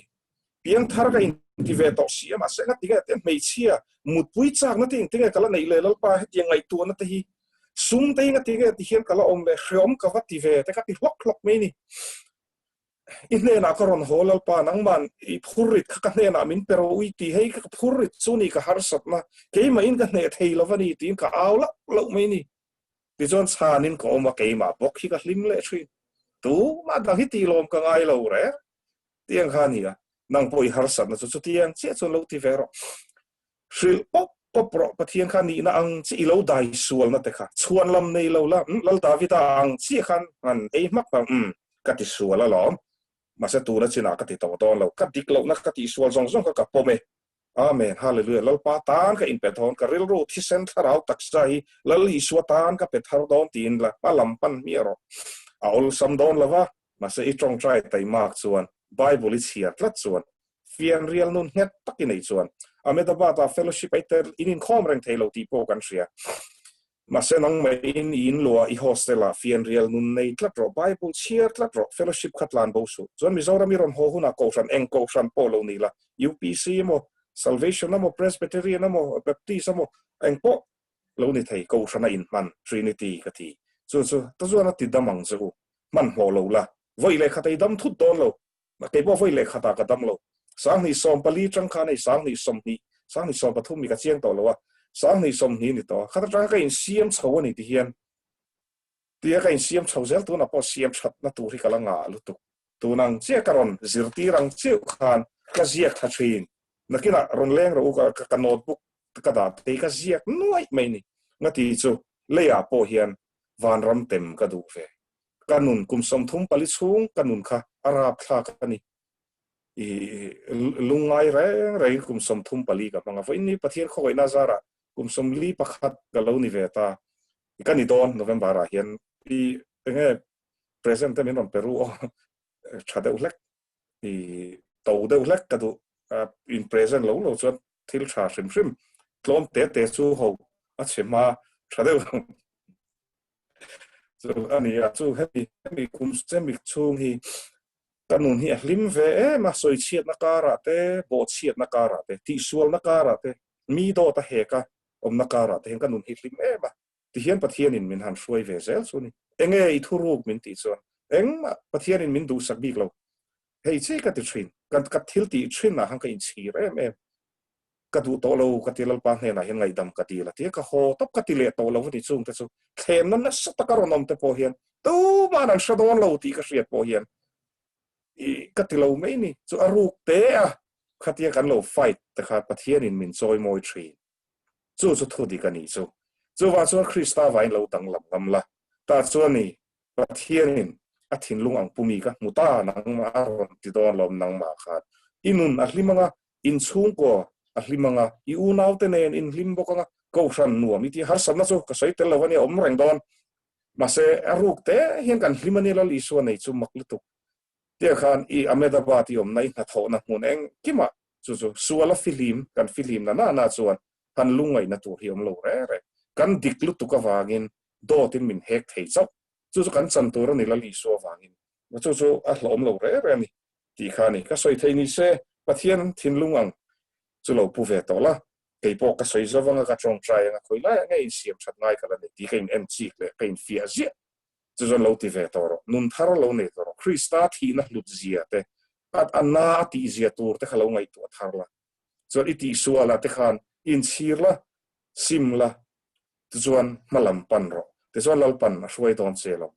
piang thar ka in ti ve to sia ma se na ti ga te mei chia mut pui chak na ti ti ka la nei le lo pa ti ngai tu na te hi sum te nga ti ga ti hian kala om le khrom ka va ti ve te ka ti hlok me ni inne na koron holal pa nang man I phurit kha ne na min pero ui ti hei ka phurit chuni ka har sat na ke ma in ka ne thei lovani tin ka awla lo me ni ti jon chanin ko ma ke ma bok hi ka hlim le thri tu ma da hi ti lom ka ngai lo re tiang khania nang poi har sat na chu tiang che chon lo ti vero shil pok kopro pathian khan ni na ang chi lo dai sual na te kha chuan lam nei lo la lal davida ang chi khan an ei mak pa ka ti sual la lom ma se tu na china ka ti to don lo ka dik lo na ka ti sual zong ka pome amen hallelujah lal pa tan ka in pe thon ka ril ru thi sen tharau tak sai lal I suatan ka pe thar don tin la pa lam pan mi ro aul sam don lawa ma se I trong trai tai mak chuan bible is here tlat chuan fian real nun het takin ei chuan Ahmedabad fellowship iter inin khomreng thelo ti po kan ria ma se nang mai in lo I hostela fian real nun nei tlat ro bible cheer tlat ro fellowship khatlan bo su zon mi zora mi ron ho huna ko san eng ko san polo ni la UPC mo salvation mo presbyterian mo baptist mo eng po lo ni thei ko sana in man trinity ka ti so ta zo na ti damang zu man ho lo la voi le khatai dam thut don lo ma ke bo voi le khata ka dam lo sang ni som pali chang kha nei sang ni som pathum mi ka chiang to lo wa sang ni som ni to khata tang ka in siam chho ni ti hian tia ka in siam chho zel tu na po siam chat na tu ri kala nga lu tu nang che karon zirti rang che khan ka ziak tha thin nakina ron leng ro ka notebook ka da te ka ziak noi mai ni ngati chu leya po hian van ram tem ka du ve kanun kum som thum pali chung kanun kha arab kha ka ni I lungai re kum som thum pali ka panga foi ni pathian khoi na zara kum som li pakhat ka lo ni veta ikani don November a hian I nge present min on Peru chade ulek I to de ulek ka du in present lo chuan thil tha hrim tlom te chu ho a chema chade so ani a chu hemi kum semi chung hi kanun hi hlim ve ma soi chiat na kara te bo chiat na kara te ti sual na kara te mi do ta heka om na kara te kanun hi hlim ba ti hian pathian in min han hruai ve zel chuni enge I thuruk min ti chuan eng pathian in min du sak bik lo hei che ka ti thin kan thil ti thin na hang ka in chi re em ka du to lo ka ti lal pa hne na hian ngai dam ka ti la ti ka ho top ka ti le to lo ti chung te chu thlem nan na sa ta karonom te po hian tu ma nan shadon lo ti ka hriat po hian I katilo mai ni chu aruk te a khatia kan lo fight ta kha pathian in min choi moi thri chu chu thu di kani chu wa chu Krista vai lo tang lam la ta chu ni pathianin a thin lung ang pumi ka muta nang ma ron ti don lom nang ma khat inun a hlimanga in chung ko a hlimanga I unaw te nen in hlim bokanga ko ran nuam iti har samna chu ka soi tel lawani om reng don ma se aruk te hian kan hlimani la li so nei chu maklutuk te khan I Ahmedabad I om nai na tho na mun eng kima chu suala film na chuan han lungai na tur hi om lo re kan diklu tuka wangin do tin min hek thei chau chu kan chan tur ni la li so wangin chu a hlom lo re ni ti khani ka soi thei ni se pathian thin lungang chu lo pu ve to la kei po ka soi zawanga ka trong trai nga khoi la ngai siam chat ngai kala ni ti kein en chi le kein fia zia chu zon lo ti ve to ro nun thar lo ne to ro Krista thi na lut zia te at anna ti zia tur te khalo ngai to thar la chu iti suala te khan in sir la sim la chuan malam pan ro te chuan lal pan a hruai don chelo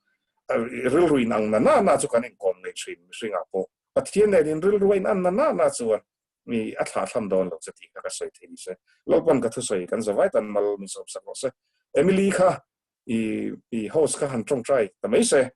ril ruin ang na chu kan in kom nei thin ringa po pathian ne din ril ruin an na chuan mi a thla thlam don lo chati ka soi thei se lo pan ka thu soi kan zawai tan mal mi som sak lo se Emily kha I host kha han trong trai ta mai se